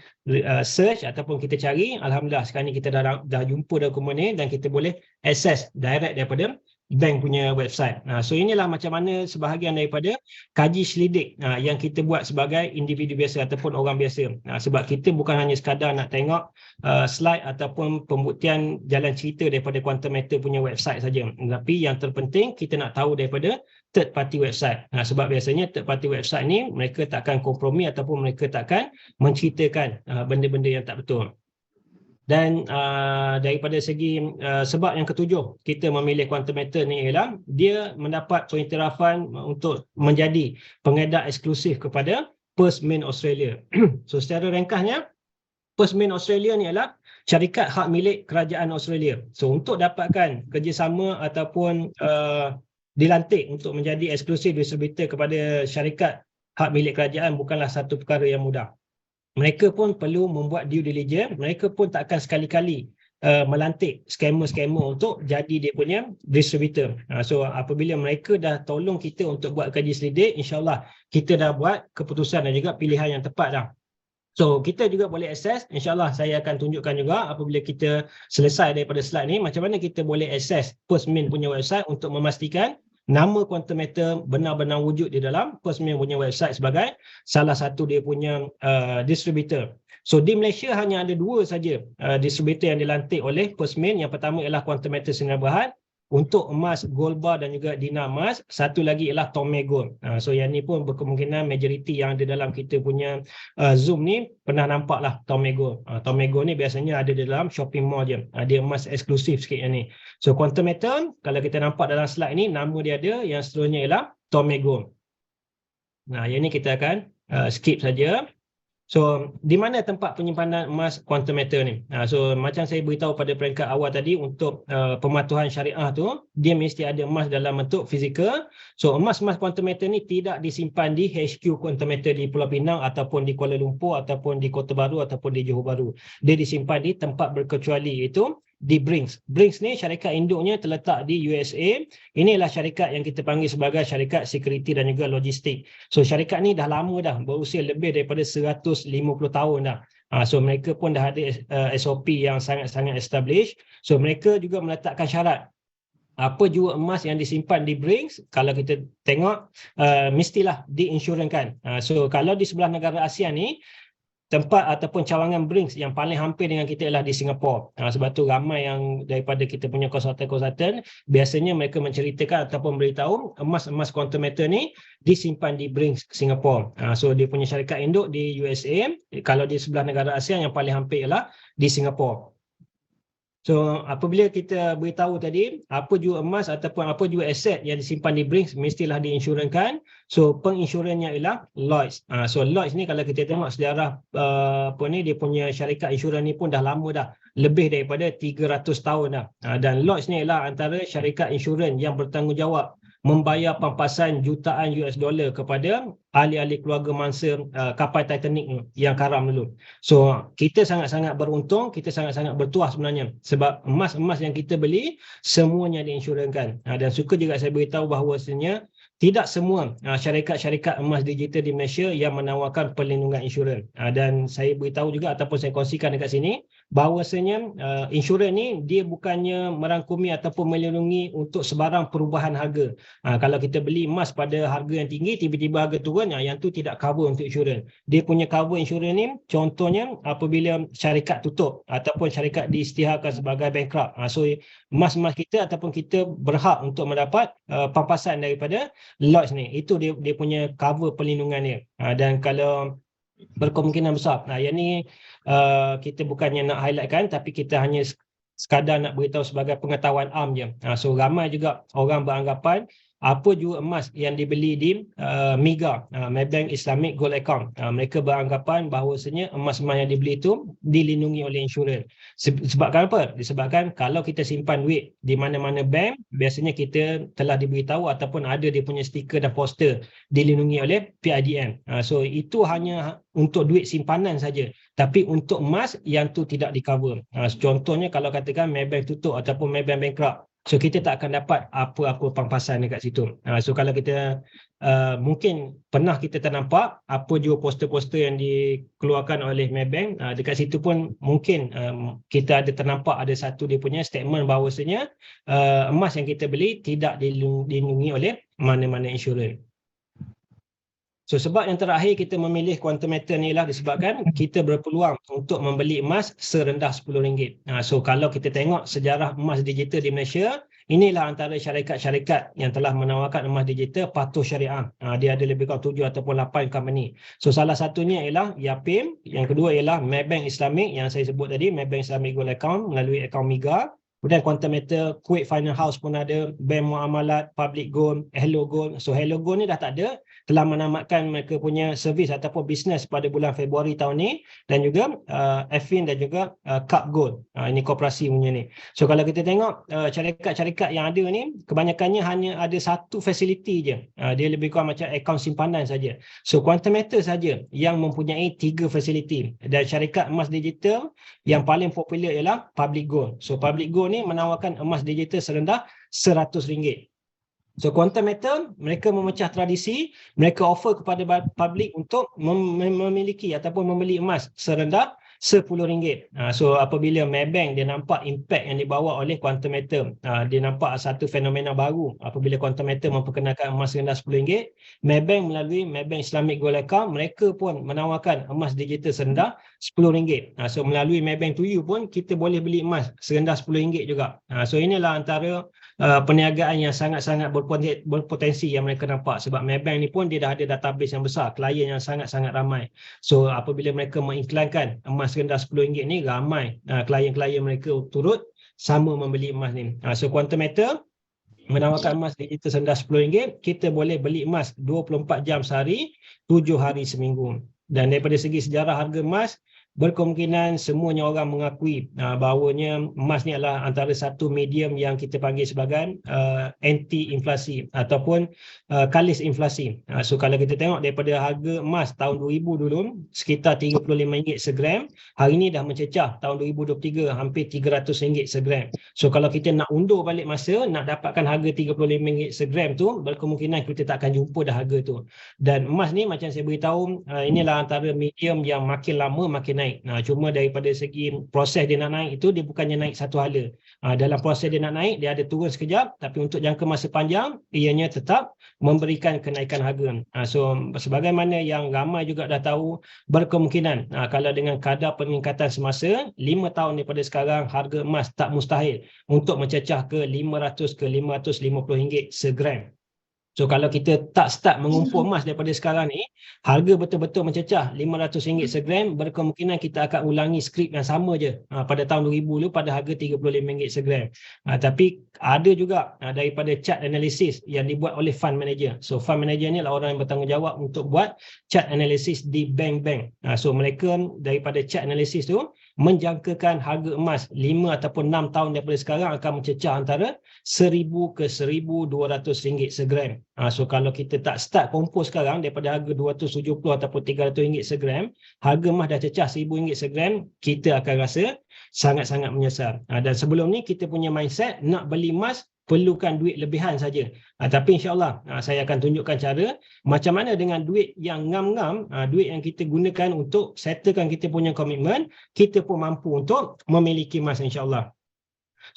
search ataupun kita cari, alhamdulillah sekarang ni kita dah jumpa dokumen ni dan kita boleh akses direct daripada bank punya website. So inilah macam mana sebahagian daripada kaji selidik yang kita buat sebagai individu biasa ataupun orang biasa. Sebab kita bukan hanya sekadar nak tengok slide ataupun pembuktian jalan cerita daripada Quantum Matter punya website saja. Tapi yang terpenting kita nak tahu daripada third party website. Sebab biasanya third party website ni mereka takkan kompromi ataupun mereka takkan menceritakan benda-benda yang tak betul. Dan daripada segi sebab yang ketujuh kita memilih Quantum Matter ni ialah dia mendapat pengiktirafan untuk menjadi pengedar eksklusif kepada First Main Australia. So secara ringkasnya, First Main Australia ni adalah syarikat hak milik kerajaan Australia. So untuk dapatkan kerjasama ataupun dilantik untuk menjadi eksklusif distributor kepada syarikat hak milik kerajaan bukanlah satu perkara yang mudah. Mereka pun perlu membuat due diligence, mereka pun takkan sekali-kali melantik scammer-scammer untuk jadi dia punya distributor. So apabila mereka dah tolong kita untuk buat kaji selidik, insyaAllah kita dah buat keputusan dan juga pilihan yang tepat dah. So kita juga boleh akses, insyaAllah saya akan tunjukkan juga apabila kita selesai daripada slide ni, macam mana kita boleh akses First Main punya website untuk memastikan nama Quantum Matter benar-benar wujud di dalam First Main punya website sebagai salah satu dia punya distributor. So di Malaysia hanya ada dua saja distributor yang dilantik oleh First Main. Yang pertama ialah Quantum Matter Sdn Bhd untuk emas, gold bar dan juga dinar emas. Satu lagi ialah Tommy Gold. So yang ni pun berkemungkinan majoriti yang ada dalam kita punya Zoom ni pernah nampak lah Tommy Gold. Tommy Gold ni biasanya ada di dalam shopping mall je. Dia emas eksklusif sikit yang ni. So Quantum Matter, kalau kita nampak dalam slide ni, nama dia ada, yang seterusnya ialah Tommy Gold. Yang ni kita akan skip saja. So, di mana tempat penyimpanan emas Quantum Matter ni? So, macam saya beritahu pada peringkat awal tadi, untuk pematuhan syariah tu, dia mesti ada emas dalam bentuk fizikal. So, emas-emas Quantum Matter ni tidak disimpan di HQ Quantum Matter di Pulau Pinang ataupun di Kuala Lumpur ataupun di Kota Baru ataupun di Johor Bahru. Dia disimpan di tempat berkecuali, iaitu di Brinks. Brinks ni syarikat induknya terletak di USA. Inilah syarikat yang kita panggil sebagai syarikat security dan juga logistik. So syarikat ni dah lama dah, berusia lebih daripada 150 tahun dah. So mereka pun dah ada SOP yang sangat-sangat established. So mereka juga meletakkan syarat. Apa jua emas yang disimpan di Brinks, kalau kita tengok, mestilah diinsurankan. So kalau di sebelah negara ASEAN ni, tempat ataupun cawangan Brinks yang paling hampir dengan kita ialah di Singapura. Sebab tu ramai yang daripada kita punya konsultan-konsultan, biasanya mereka menceritakan ataupun beritahu emas-emas Quantum Matter ni disimpan di Brinks, Singapura. So dia punya syarikat induk di USA. Kalau di sebelah negara ASEAN yang paling hampir ialah di Singapura. So apabila kita beritahu tadi apa jua emas ataupun apa jua aset yang disimpan di Brinks mestilah diinsurankan. So penginsurannya ialah Lloyds. So Lloyds ni kalau kita tengok sejarah dia punya syarikat insurans ni pun dah lama dah, lebih daripada 300 tahun dah. Dan Lloyds ni ialah antara syarikat insurans yang bertanggungjawab membayar pampasan jutaan US dollar kepada ahli-ahli keluarga mangsa kapal Titanic yang karam dulu. So kita sangat-sangat beruntung, kita sangat-sangat bertuah sebenarnya, sebab emas-emas yang kita beli semuanya diinsurankan. Dan suka juga saya beritahu bahawasanya tidak semua syarikat-syarikat emas digital di Malaysia yang menawarkan perlindungan insurans. Dan saya beritahu juga ataupun saya kongsikan dekat sini bahawasanya insurans ni dia bukannya merangkumi ataupun melindungi untuk sebarang perubahan harga. Kalau kita beli emas pada harga yang tinggi, tiba-tiba harga turun, yang tu tidak cover untuk insurans. Dia punya cover insurans ni contohnya apabila syarikat tutup ataupun syarikat diisytiharkan sebagai bankrupt. So emas-emas kita ataupun kita berhak untuk mendapat pampasan daripada Lloyds ni. Itu dia punya cover perlindungan dia. Dan kalau berkemungkinan besar, yang ni kita bukannya nak highlightkan, tapi kita hanya sekadar nak beritahu sebagai pengetahuan am je. So ramai juga orang beranggapan apa jua emas yang dibeli di MIGA, Maybank Islamic Gold Account, mereka beranggapan bahawasanya emas-emas yang dibeli itu dilindungi oleh insurans. Sebabkan apa? Disebabkan kalau kita simpan duit di mana-mana bank, biasanya kita telah diberitahu ataupun ada dia punya stiker dan poster dilindungi oleh PIDM. So itu hanya untuk duit simpanan saja. Tapi untuk emas yang tu tidak di-cover. Contohnya kalau katakan Maybank tutup ataupun Maybank bankrupt, so kita tak akan dapat apa-apa pampasan dekat situ. So kalau kita mungkin pernah kita ternampak apa jua poster-poster yang dikeluarkan oleh Maybank, dekat situ pun mungkin kita ada ternampak ada satu dia punya statement bahawasanya emas yang kita beli tidak dilindungi oleh mana-mana insurans. So sebab yang terakhir kita memilih Quantum Matter ni lah disebabkan kita berpeluang untuk membeli emas serendah RM10. So kalau kita tengok sejarah emas digital di Malaysia, inilah antara syarikat-syarikat yang telah menawarkan emas digital patuh syariah. Dia ada lebih kurang 7 ataupun 8 company. So salah satunya ialah Yapim, yang kedua ialah Maybank Islamic yang saya sebut tadi, Maybank Islamic Gold Account melalui akaun Miga. Kemudian Quantum Metal, Kuwait Finance House pun ada, Bank Muamalat, Public Gold, Hello Gold. So Hello Gold ni dah tak ada, telah menamatkan mereka punya servis ataupun bisnes pada bulan Februari tahun ni, dan juga Affin dan juga Cup Gold. Ini koperasi punya ni. So kalau kita tengok syarikat-syarikat yang ada ni, kebanyakannya hanya ada satu fasiliti je. Dia lebih kurang macam akaun simpanan saja. So Quantum Metal saja yang mempunyai 3 fasiliti. Dan syarikat emas digital yang paling popular ialah Public Gold. So Public Gold ni menawarkan emas digital serendah RM100. So Quantum Metal, mereka memecah tradisi, mereka offer kepada public untuk memiliki ataupun membeli emas serendah RM10. So apabila Maybank dia nampak impact yang dibawa oleh Quantum Metal, dia nampak satu fenomena baru apabila Quantum Metal memperkenalkan emas rendah RM10, Maybank melalui Maybank Islamic Gold Account, mereka pun menawarkan emas digital serendah RM10. So melalui Maybank to You pun kita boleh beli emas serendah RM10 juga. So inilah antara perniagaan yang sangat-sangat berpotensi yang mereka nampak, sebab Maybank ni pun dia dah ada database yang besar, klien yang sangat-sangat ramai. So apabila mereka mengiklankan emas rendah RM10 ni, ramai klien-klien mereka turut sama membeli emas ni. So Quantum Metal menawarkan emas digital serendah RM10, kita boleh beli emas 24 jam sehari, 7 hari seminggu. Dan daripada segi sejarah harga emas, berkemungkinan semuanya orang mengakui bahawanya emas ni adalah antara satu medium yang kita panggil sebagai anti-inflasi ataupun kalis inflasi. So kalau kita tengok daripada harga emas tahun 2000 dulu sekitar RM35 segram, hari ini dah mencecah tahun 2023 hampir RM300 segram. So kalau kita nak undur balik masa, nak dapatkan harga RM35 segram tu, berkemungkinan kita tak akan jumpa dah harga tu. Dan emas ni macam saya beritahu, inilah antara medium yang makin lama makin naik. Cuma daripada segi proses dia nak naik itu, dia bukannya naik satu hala. Dalam proses dia nak naik, dia ada turun sekejap, tapi untuk jangka masa panjang, ianya tetap memberikan kenaikan harga. So sebagaimana yang ramai juga dah tahu, berkemungkinan kalau dengan kadar peningkatan semasa 5 tahun daripada sekarang, harga emas tak mustahil untuk mencecah ke RM500 ke RM550 segram. So kalau kita tak start mengumpul emas daripada sekarang ni, harga betul-betul mencecah RM500 segram, berkemungkinan kita akan ulangi skrip yang sama je pada tahun 2000 dulu pada harga RM35 segram. Tapi ada juga daripada chart analysis yang dibuat oleh fund manager. So fund manager ni adalah orang yang bertanggungjawab untuk buat chart analysis di bank-bank. So mereka daripada chart analysis tu menjangkakan harga emas 5 ataupun 6 tahun daripada sekarang akan mencecah antara RM1,000 ke RM1,200 segram. So kalau kita tak start kompos sekarang daripada harga RM270 ataupun RM300 segram, harga emas dah cecah RM1,000 segram, kita akan rasa sangat-sangat menyesal. Dan sebelum ni kita punya mindset nak beli emas perlukan duit lebihan saja. Tapi insyaAllah saya akan tunjukkan cara macam mana dengan duit yang ngam-ngam, duit yang kita gunakan untuk settlekan kita punya komitmen, kita pun mampu untuk memiliki emas insyaAllah.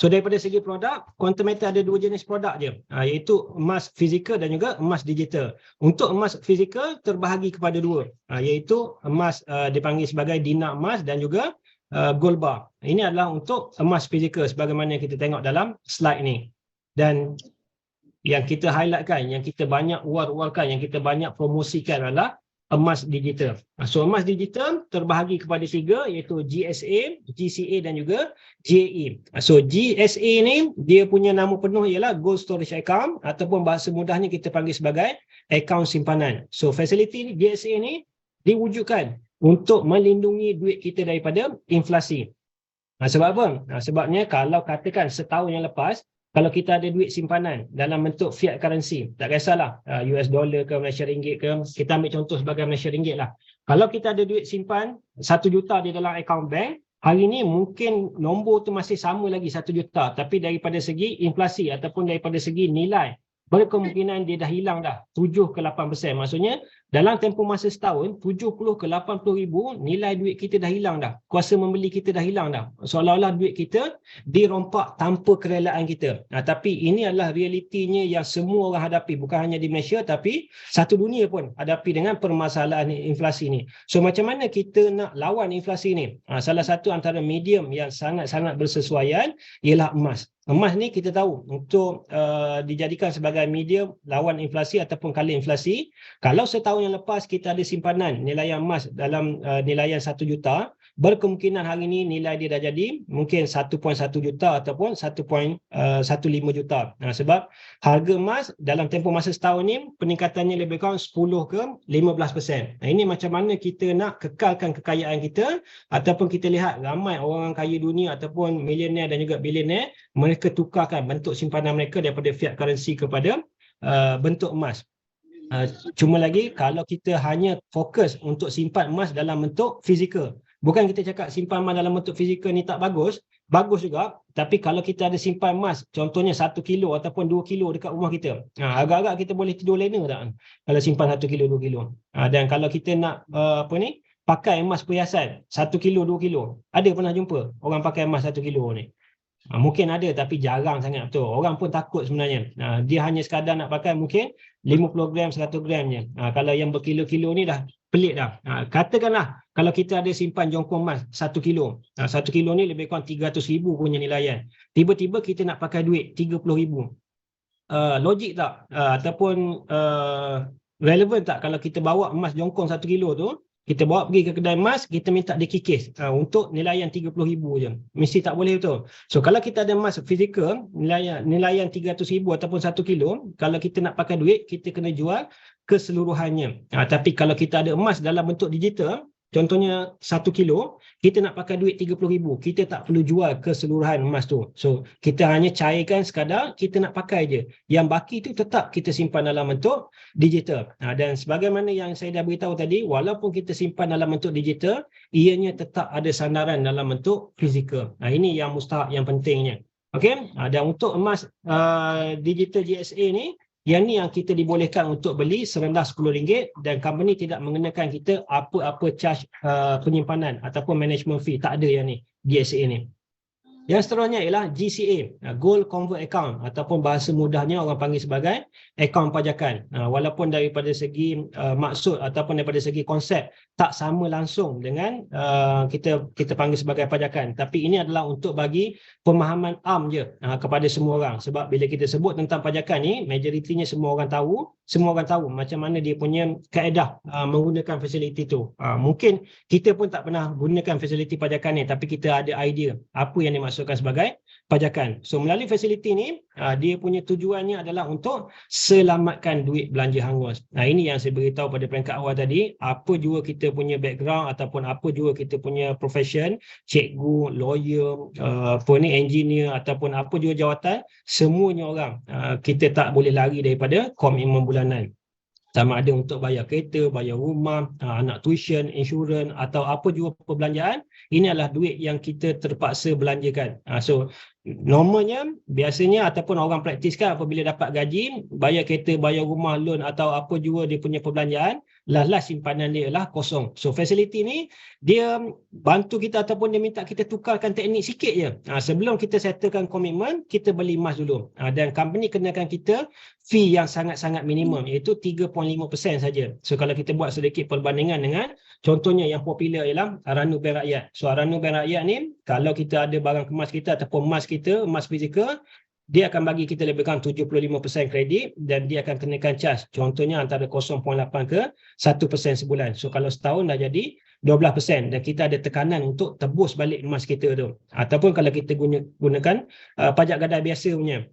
So daripada segi produk, Quantum Metal ada 2 jenis produk je, iaitu emas fizikal dan juga emas digital. Untuk emas fizikal terbahagi kepada 2, iaitu emas dipanggil sebagai dinar emas dan juga gold bar. Ini adalah untuk emas fizikal sebagaimana kita tengok dalam slide ni. Dan yang kita highlightkan, yang kita banyak war-warkan, yang kita banyak promosikan adalah emas digital. So emas digital terbahagi kepada 3, iaitu GSA, GCA dan juga GAE. So GSA ni dia punya nama penuh ialah Gold Storage Account, ataupun bahasa mudahnya kita panggil sebagai akaun simpanan. So fasiliti GSA ni diwujudkan untuk melindungi duit kita daripada inflasi. Sebab apa? Sebabnya kalau katakan setahun yang lepas, kalau kita ada duit simpanan dalam bentuk fiat currency, tak kisahlah US dollar ke Malaysia ringgit ke, kita ambil contoh sebagai Malaysia ringgit lah. Kalau kita ada duit simpan 1 juta di dalam akaun bank, hari ni mungkin nombor tu masih sama lagi 1 juta, tapi daripada segi inflasi ataupun daripada segi nilai, berkemungkinan dia dah hilang dah 7 ke 8%. Maksudnya Dalam tempoh masa setahun, 70 ke 80 ribu nilai duit kita dah hilang dah. Kuasa membeli kita dah hilang dah. Seolah-olah duit kita dirompak tanpa kerelaan kita. Tapi ini adalah realitinya yang semua orang hadapi. Bukan hanya di Malaysia tapi satu dunia pun hadapi dengan permasalahan inflasi ni. So macam mana kita nak lawan inflasi ni? Salah satu antara medium yang sangat-sangat bersesuaian ialah emas. Emas ni kita tahu untuk dijadikan sebagai medium lawan inflasi ataupun kala inflasi. Kalau setahun yang lepas kita ada simpanan nilaian emas dalam nilaian 1 juta, berkemungkinan hari ini nilai dia dah jadi mungkin 1.1 juta ataupun 1.15 juta. Sebab harga emas dalam tempoh masa setahun ni peningkatannya lebih kurang 10 ke 15%. Ini macam mana kita nak kekalkan kekayaan kita, ataupun kita lihat ramai orang kaya dunia ataupun milioner dan juga bilioner, mereka tukarkan bentuk simpanan mereka daripada fiat currency kepada bentuk emas. Cuma lagi kalau kita hanya fokus untuk simpan emas dalam bentuk fizikal. Bukan kita cakap simpan emas dalam bentuk fizikal ni tak bagus, bagus juga. Tapi kalau kita ada simpan emas, contohnya 1 kilo ataupun 2 kilo dekat rumah kita, agak-agak kita boleh tidur lena tak? Kalau simpan 1 kilo, 2 kilo. Dan kalau kita nak pakai emas perhiasan 1 kilo, 2 kilo, ada pernah jumpa orang pakai emas 1 kilo ni? Mungkin ada tapi jarang sangat, betul. Orang pun takut sebenarnya. Dia hanya sekadar nak pakai mungkin 50 gram, 100 gram je. Kalau yang berkilo-kilo ni dah pelik dah. Katakanlah kalau kita ada simpan jongkong emas 1 kilo. 1 kilo ni lebih kurang 300 ribu punya nilaian. Tiba-tiba kita nak pakai duit 30 ribu. Logik tak? Ataupun relevan tak kalau kita bawa emas jongkong 1 kilo tu, kita bawa pergi ke kedai emas, kita minta dia kikis untuk nilaian 30 ribu je. Mesti tak boleh betul. So kalau kita ada emas fizikal, nilaian 300 ribu ataupun 1 kilo, kalau kita nak pakai duit, kita kena jual keseluruhannya. Tapi kalau kita ada emas dalam bentuk digital, contohnya 1 kilo, kita nak pakai duit 30 ribu, kita tak perlu jual keseluruhan emas tu. So kita hanya cairkan sekadar kita nak pakai je. Yang baki tu tetap kita simpan dalam bentuk digital. Dan sebagaimana yang saya dah beritahu tadi, walaupun kita simpan dalam bentuk digital, ianya tetap ada sandaran dalam bentuk fizikal. Ini yang mustahak, yang pentingnya. Okey? Dan untuk emas digital GSA ni, yang ni yang kita dibolehkan untuk beli serendah RM10 dan company tidak mengenakan kita apa-apa charge penyimpanan ataupun management fee. Tak ada yang ni, GSA ni. Yang seterusnya ialah GCA, Gold Convert Account, ataupun bahasa mudahnya orang panggil sebagai akaun pajakan. Walaupun daripada segi maksud ataupun daripada segi konsep tak sama langsung dengan kita panggil sebagai pajakan, tapi ini adalah untuk bagi pemahaman am je kepada semua orang. Sebab bila kita sebut tentang pajakan ni, majoritinya semua orang tahu macam mana dia punya kaedah menggunakan fasiliti tu. Mungkin kita pun tak pernah gunakan fasiliti pajakan ni, tapi kita ada idea apa yang dimaksudkan sebagai pajakan. So melalui fasiliti ni, dia punya tujuannya adalah untuk selamatkan duit belanja hangus. Ini yang saya beritahu pada peringkat awal tadi. Apa juga kita punya background ataupun apa juga kita punya profession, cikgu, lawyer, engineer ataupun apa juga jawatan, semuanya orang, kita tak boleh lari daripada komitmen bulanan. Sama ada untuk bayar kereta, bayar rumah, anak tuition, insurans atau apa juga perbelanjaan, ini adalah duit yang kita terpaksa belanjakan. So normalnya, biasanya ataupun orang praktiskan apabila dapat gaji, bayar kereta, bayar rumah, loan atau apa juga dia punya perbelanjaan, last simpanan dia adalah kosong. So facility ni dia bantu kita ataupun dia minta kita tukarkan teknik sikit je. Sebelum kita settlekan komitmen, kita beli emas dulu. Dan company kenakan kita fee yang sangat-sangat minimum, iaitu 3.5% saja. So kalau kita buat sedikit perbandingan dengan contohnya yang popular ialah Aranu Bank Rakyat. So Aranu Bank Rakyat ni, kalau kita ada barang kemas kita ataupun emas kita, emas fizikal, dia akan bagi kita lebih kurang 75% kredit dan dia akan kenakan charge. Contohnya antara 0.8 ke 1% sebulan. So kalau setahun dah jadi 12% dan kita ada tekanan untuk tebus balik emas kita tu. Ataupun kalau kita gunakan pajak gadai biasa punya.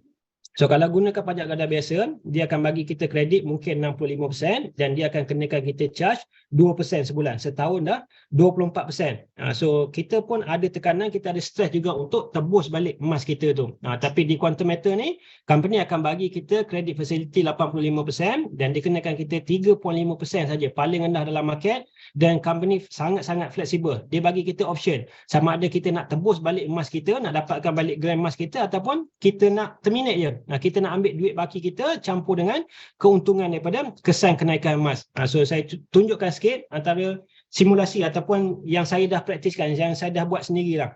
So kalau gunakan pajak gadai biasa, dia akan bagi kita kredit mungkin 65% dan dia akan kenakan kita charge 2% sebulan. Setahun dah 24%. So kita pun ada tekanan, kita ada stres juga untuk tebus balik emas kita tu. Tapi di Quantum Metal ni, company akan bagi kita kredit facility 85% dan dikenakan kita 3.5% saja, paling rendah dalam market, dan company sangat-sangat fleksibel. Dia bagi kita option. Sama ada kita nak tebus balik emas kita, nak dapatkan balik gram emas kita ataupun kita nak terminate je. keuntungan. Kita nak ambil duit baki kita campur dengan keuntungan daripada kesan kenaikan emas. So saya tunjukkan sikit antara simulasi ataupun yang saya dah praktiskan, yang saya dah buat sendirilah.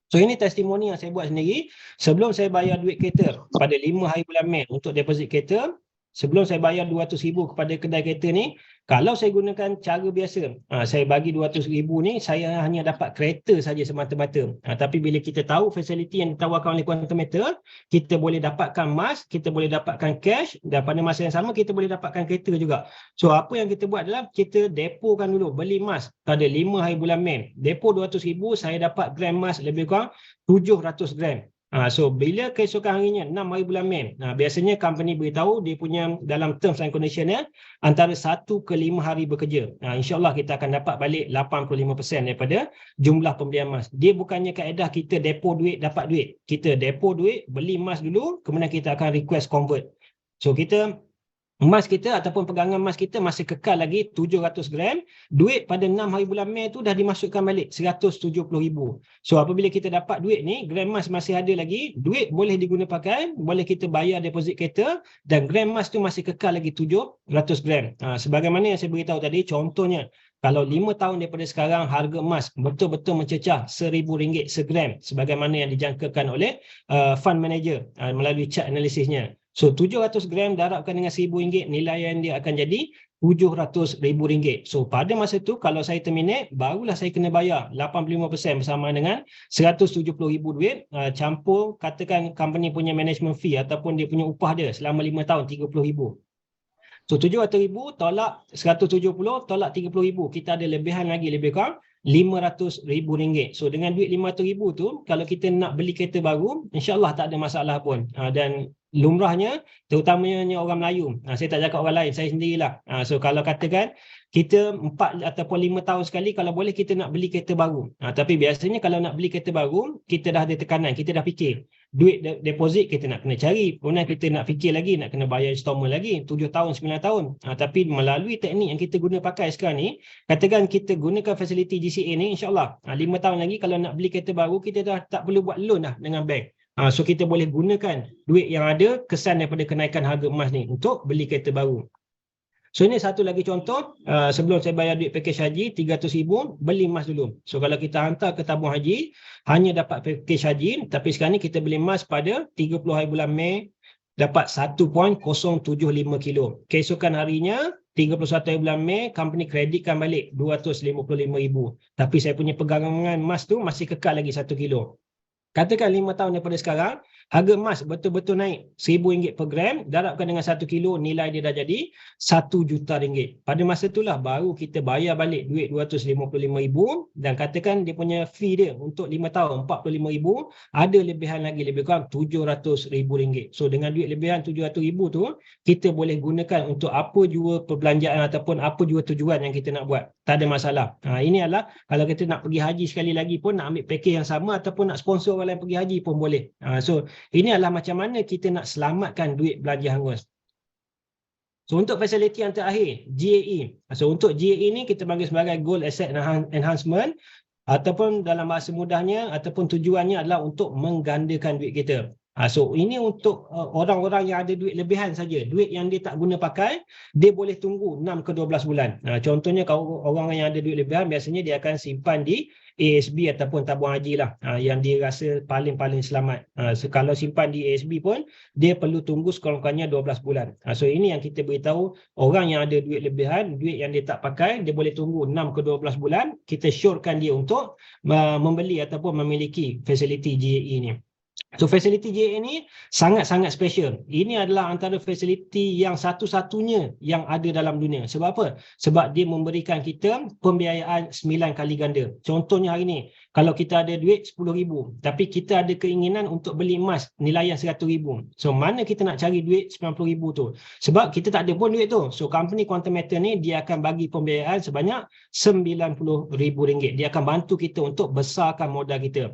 So ini testimoni yang saya buat sendiri. Sebelum saya bayar duit kereta pada 5 hari bulan Mei untuk deposit kereta, sebelum saya bayar 200,000 kepada kedai kereta ni, kalau saya gunakan cara biasa, saya bagi 200,000 ni, saya hanya dapat kereta saja semata-mata. Tapi bila kita tahu fasiliti yang ditawarkan oleh Quantum, kita boleh dapatkan emas, kita boleh dapatkan cash, dan pada masa yang sama kita boleh dapatkan kereta juga. So apa yang kita buat adalah kita depokan dulu, beli emas pada 5 hari bulan Mei. Depo 200,000, saya dapat gram emas lebih kurang 700 gram. So bila keesokan harinya 6 hari bulan Mei, biasanya company beritahu dia punya dalam terms and condition antara 1 ke 5 hari bekerja. InsyaAllah kita akan dapat balik 85% daripada jumlah pembelian emas. Dia bukannya kaedah kita depo duit dapat duit. Kita depo duit, beli emas dulu, kemudian kita akan request convert. So emas kita ataupun pegangan emas kita masih kekal lagi 700 gram. Duit pada 6 hari bulan Mei tu dah dimasukkan balik 170,000. So apabila kita dapat duit ni, gram emas masih ada lagi, duit boleh diguna pakai, boleh kita bayar deposit kereta, dan gram emas tu masih kekal lagi 700 gram. Sebagaimana yang saya beritahu tadi, contohnya kalau 5 tahun daripada sekarang harga emas betul-betul mencecah RM1,000 segram sebagaimana yang dijangkakan oleh fund manager melalui chart analisisnya. So 700 gram darabkan dengan RM1,000, nilaian dia akan jadi RM700,000. So pada masa tu kalau saya terminate, barulah saya kena bayar 85% bersama dengan RM170,000 duit, campur katakan company punya management fee ataupun dia punya upah dia selama 5 tahun RM30,000. So 700,000 tolak 170 tolak 30,000, kita ada lebihan lagi lebih kurang RM500,000. So dengan duit RM500,000 tu, kalau kita nak beli kereta baru, insyaAllah tak ada masalah pun. Dan lumrahnya, terutamanya orang Melayu, saya tak cakap orang lain, saya sendirilah. So kalau katakan kita 4 ataupun 5 tahun sekali, kalau boleh kita nak beli kereta baru. Tapi biasanya kalau nak beli kereta baru, kita dah ada tekanan, kita dah fikir. Duit deposit kita nak kena cari, kemudian kita nak fikir lagi, nak kena bayar installment lagi, 7 tahun, 9 tahun. Tapi melalui teknik yang kita guna pakai sekarang ni, katakan kita gunakan fasiliti GCA ni, insyaAllah 5 tahun lagi kalau nak beli kereta baru, kita dah tak perlu buat loan dah dengan bank. So kita boleh gunakan duit yang ada kesan daripada kenaikan harga emas ni untuk beli kereta baru. So ini satu lagi contoh, sebelum saya bayar duit package haji RM300,000, beli emas dulu. So kalau kita hantar ke tabung haji, hanya dapat package haji, tapi sekarang ni kita beli emas pada 30 hari bulan Mei, dapat 1.075 kilo. Keesokan harinya, 31 hari bulan Mei, company kreditkan balik RM255,000. Tapi saya punya pegangan emas tu masih kekal lagi 1 kilo. Katakan 5 tahun daripada sekarang, harga emas betul-betul naik RM1,000 per gram, darabkan dengan 1 kilo, nilai dia dah jadi RM1 juta. Pada masa itulah baru kita bayar balik duit RM255,000, dan katakan dia punya fee dia untuk 5 tahun RM45,000, ada lebihan lagi lebih kurang RM700,000. So dengan duit lebihan RM700,000 tu, kita boleh gunakan untuk apa jua perbelanjaan ataupun apa jua tujuan yang kita nak buat. Tak ada masalah. Ini adalah kalau kita nak pergi haji sekali lagi pun, nak ambil package yang sama ataupun nak sponsor orang lain pergi haji pun boleh. So ini adalah macam mana kita nak selamatkan duit belanja hangus. So untuk fasiliti yang terakhir, GAE. So untuk GAE ni kita panggil sebagai Gold Asset Enhancement, ataupun dalam bahasa mudahnya ataupun tujuannya adalah untuk menggandakan duit kita. So ini untuk orang-orang yang ada duit lebihan saja. Duit yang dia tak guna pakai, dia boleh tunggu 6 ke 12 bulan. Contohnya kalau orang yang ada duit lebihan, biasanya dia akan simpan di ASB ataupun tabung haji lah, yang dia rasa paling-paling selamat. So kalau simpan di ASB pun, dia perlu tunggu sekurang-kurangnya 12 bulan. So ini yang kita beritahu orang yang ada duit lebihan, duit yang dia tak pakai, dia boleh tunggu 6 ke 12 bulan. Kita syorkan dia untuk membeli ataupun memiliki fasiliti GAE ni. So fasiliti GAE ni sangat-sangat special. Ini adalah antara fasiliti yang satu-satunya yang ada dalam dunia. Sebab apa? Sebab dia memberikan kita pembiayaan 9 kali ganda. Contohnya hari ni, kalau kita ada duit RM10,000, tapi kita ada keinginan untuk beli emas nilaian RM100,000. So mana kita nak cari duit RM90,000 tu? Sebab kita tak ada pun duit tu. So company Quantum ni dia akan bagi pembiayaan sebanyak RM90,000. Dia akan bantu kita untuk besarkan modal kita.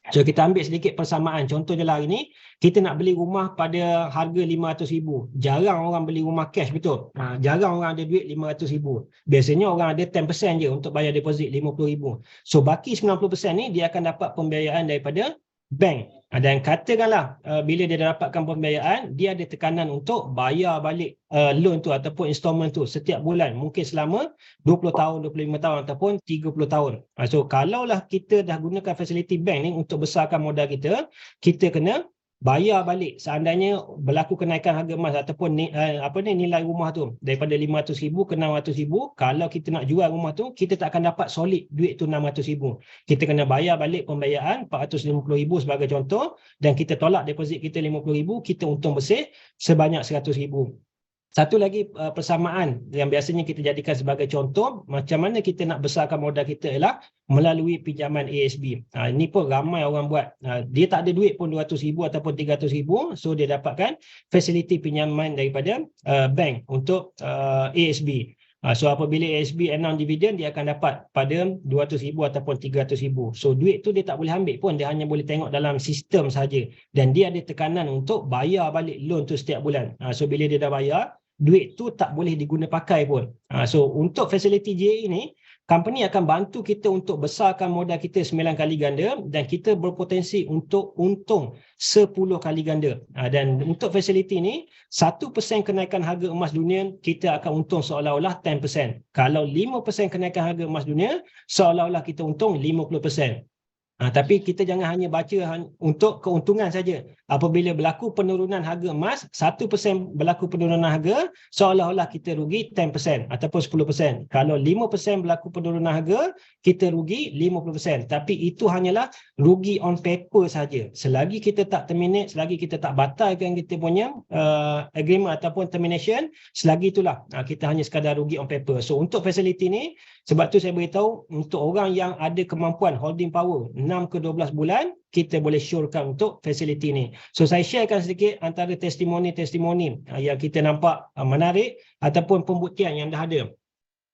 So kita ambil sedikit persamaan. Contohnya lah hari ni, kita nak beli rumah pada harga RM500,000. Jarang orang beli rumah cash, betul? Jarang orang ada duit RM500,000. Biasanya orang ada 10% je untuk bayar deposit RM50,000. So baki 90% ni dia akan dapat pembiayaan daripada bank. Dan katakanlah bila dia dah dapatkan pembiayaan, dia ada tekanan untuk bayar balik loan tu ataupun installment tu setiap bulan, mungkin selama 20 tahun, 25 tahun ataupun 30 tahun. So kalaulah kita dah gunakan fasiliti bank ni untuk besarkan modal kita, kita kena bayar balik seandainya berlaku kenaikan harga emas ataupun nilai rumah tu daripada 500,000 ke 600,000. Kalau kita nak jual rumah tu, kita tak akan dapat solid duit tu 600,000. Kita kena bayar balik pembiayaan 450,000 sebagai contoh, dan kita tolak deposit kita 50,000, kita untung bersih sebanyak 100,000. Satu lagi persamaan yang biasanya kita jadikan sebagai contoh macam mana kita nak besarkan modal kita ialah melalui pinjaman ASB. Ini pun ramai orang buat. Dia tak ada duit pun 200,000 ataupun 300,000, so dia dapatkan fasiliti pinjaman daripada bank untuk ASB. So apabila ASB announce dividend, dia akan dapat pada 200,000 ataupun 300,000. So duit tu dia tak boleh ambil pun, dia hanya boleh tengok dalam sistem saja, dan dia ada tekanan untuk bayar balik loan tu setiap bulan. So bila dia dah bayar, duit tu tak boleh diguna pakai pun. So untuk fasiliti JAE ni, company akan bantu kita untuk besarkan modal kita 9 kali ganda, dan kita berpotensi untuk untung 10 kali ganda. Dan untuk fasiliti ni, 1% kenaikan harga emas dunia, kita akan untung seolah-olah 10%. Kalau 5% kenaikan harga emas dunia, seolah-olah kita untung 50%. Tapi kita jangan hanya baca untuk keuntungan saja. Apabila berlaku penurunan harga emas, 1% berlaku penurunan harga, seolah-olah kita rugi 10% ataupun 10%. Kalau 5% berlaku penurunan harga, kita rugi 50%. Tapi itu hanyalah rugi on paper saja. Selagi kita tak terminate, selagi kita tak batalkan kita punya agreement ataupun termination, selagi itulah kita hanya sekadar rugi on paper. So untuk fasiliti ni, sebab tu saya beritahu untuk orang yang ada kemampuan holding power 6 ke 12 bulan, kita boleh syorkan untuk fasiliti ni. So saya sharekan sedikit antara testimoni-testimoni yang kita nampak menarik ataupun pembuktian yang dah ada.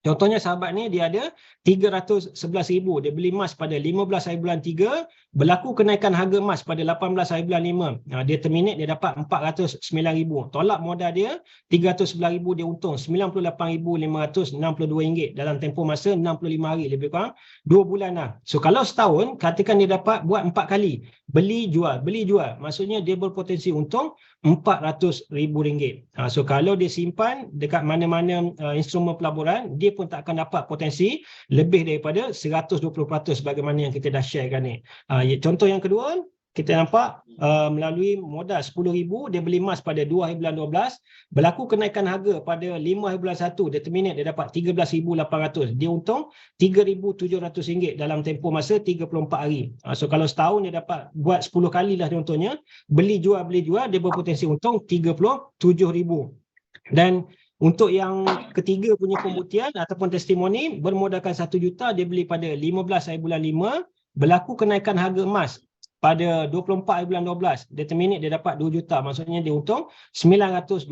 Contohnya sahabat ni dia ada 311,000, dia beli emas pada 15 hari bulan 3, berlaku kenaikan harga emas pada 18 hari bulan 5. Dia terminate, dia dapat 409,000. Tolak modal dia 311,000, dia untung 98,562 ringgit dalam tempoh masa 65 hari, lebih kurang 2 bulan lah. So kalau setahun, katakan dia dapat buat 4 kali, beli jual, maksudnya dia berpotensi untung 400,000 ringgit. So kalau dia simpan dekat mana-mana instrumen pelaburan, dia pun tak akan dapat potensi lebih daripada 120% sebagaimana yang kita dah sharekan ni. Contoh yang kedua, kita nampak melalui modal 10,000, dia beli emas pada 2 hari bulan 12, berlaku kenaikan harga pada 5 hari bulan 1, dia terminate, dia dapat 13,800, dia untung 3,700 ringgit dalam tempoh masa 34 hari. So kalau setahun dia dapat buat 10 kali lah contohnya, beli jual, dia berpotensi untung 37,000. Dan untuk yang ketiga punya pembuktian ataupun testimoni, bermodalkan 1 juta, dia beli pada 15 hari bulan 5, berlaku kenaikan harga emas pada 24 hari bulan 12, dia terminate, dia dapat 2 juta, maksudnya dia untung 927,000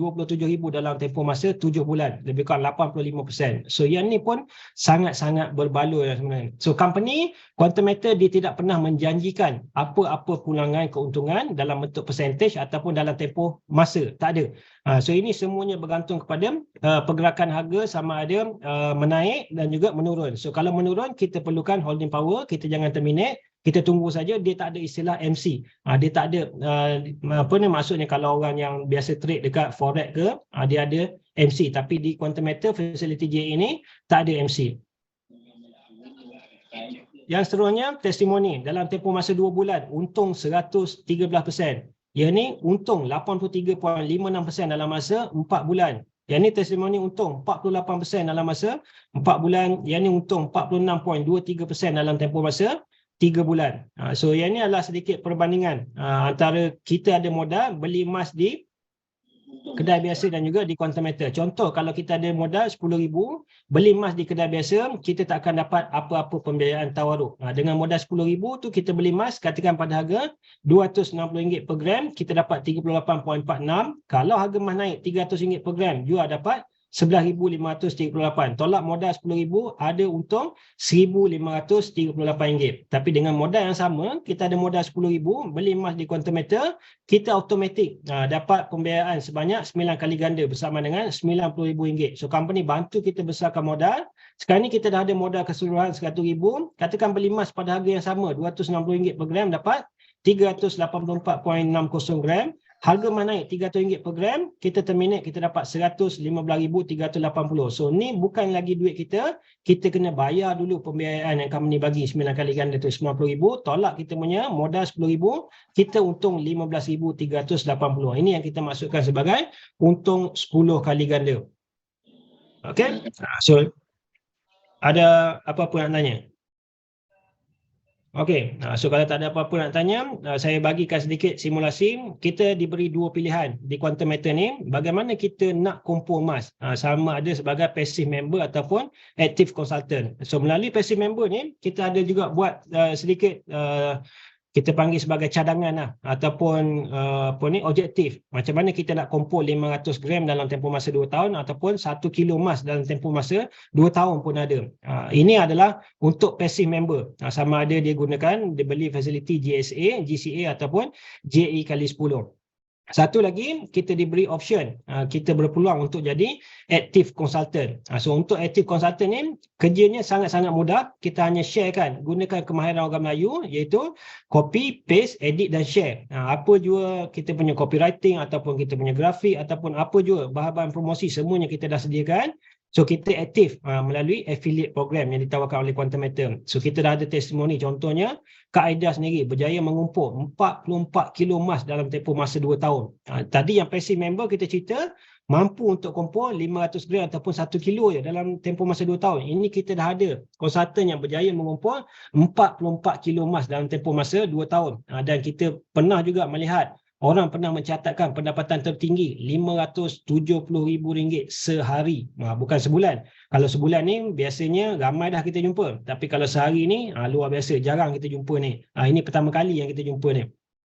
dalam tempoh masa 7 bulan, lebih kurang 85%. So yang ni pun sangat-sangat berbaloi sebenarnya. So company Quantum Metal, dia tidak pernah menjanjikan apa-apa pulangan keuntungan dalam bentuk percentage ataupun dalam tempoh masa, tak ada. So ini semuanya bergantung kepada pergerakan harga sama ada menaik dan juga menurun. So kalau menurun, kita perlukan holding power, kita jangan terminate, kita tunggu saja. Dia tak ada istilah MC. Dia tak ada maksudnya kalau orang yang biasa trade dekat forex ke, dia ada MC, tapi di Quantum Metal fasiliti JAE ini tak ada MC. Yang seterusnya, testimoni dalam tempoh masa 2 bulan untung 113%. Yang ni untung 83.56% dalam masa 4 bulan. Yang ni testimoni untung 48% dalam masa 4 bulan. Yang ni untung 46.23% dalam tempoh masa 3 bulan. So yang ni adalah sedikit perbandingan antara kita ada modal beli emas di kedai biasa dan juga di Quantum Metal. Contoh, kalau kita ada modal 10,000, beli emas di kedai biasa, kita tak akan dapat apa-apa pembiayaan tawaruk. Dengan modal 10,000 tu kita beli emas, katakan pada harga RM260 per gram, kita dapat 38.46. Kalau harga emas naik RM300 per gram, jual dapat RM11,538. Tolak modal RM10,000, ada untung RM1,538. Tapi dengan modal yang sama, kita ada modal RM10,000, beli emas di Quantum Metal, kita automatik dapat pembiayaan sebanyak 9 kali ganda bersama dengan RM90,000. So company bantu kita besarkan modal. Sekarang ni kita dah ada modal keseluruhan RM100,000. Katakan beli emas pada harga yang sama, RM260 per gram, dapat 384.60 gram. Harga mana naik RM300 per gram, kita terminate, kita dapat 115,380. So ni bukan lagi duit kita kena bayar dulu pembiayaan yang company bagi 9 kali ganda tu 90,000, tolak kita punya modal 10,000, kita untung 15,380. Ini yang kita maksudkan sebagai untung 10 kali ganda. Okay, so ada apa-apa nak tanya? Okey, so kalau tak ada apa-apa nak tanya, saya bagikan sedikit simulasi. Kita diberi dua pilihan di quantum matter ni, bagaimana kita nak kumpul emas, sama ada sebagai passive member ataupun active consultant. So melalui passive member ni, kita ada juga buat sedikit kita panggil sebagai cadangan lah, ataupun objektif. Macam mana kita nak kumpul 500 gram dalam tempoh masa 2 tahun ataupun 1 kilo emas dalam tempoh masa 2 tahun pun ada. Ini adalah untuk passive member. Sama ada dia gunakan, dia beli facility GSA, GCA ataupun JE kali 10. Satu lagi, kita diberi option, kita berpeluang untuk jadi active consultant. So untuk active consultant ni, kerjanya sangat-sangat mudah. Kita hanya sharekan, gunakan kemahiran orang Melayu, iaitu copy, paste, edit dan share. Apa juga kita punya copywriting ataupun kita punya grafik ataupun apa juga bahan-bahan promosi, semuanya kita dah sediakan. So kita aktif melalui affiliate program yang ditawarkan oleh Quantum Matter. So kita dah ada testimoni, contohnya Kak Aida sendiri berjaya mengumpul 44 kilo emas dalam tempoh masa 2 tahun. Tadi yang passive member kita cerita mampu untuk kumpul 500 gram ataupun 1 kilo je dalam tempoh masa 2 tahun. Ini kita dah ada konsultan yang berjaya mengumpul 44 kilo emas dalam tempoh masa 2 tahun. Dan kita pernah juga melihat orang pernah mencatatkan pendapatan tertinggi RM570,000 sehari. Bukan sebulan. Kalau sebulan ni biasanya ramai dah kita jumpa. Tapi kalau sehari ni luar biasa. Jarang kita jumpa ni. Ini pertama kali yang kita jumpa ni.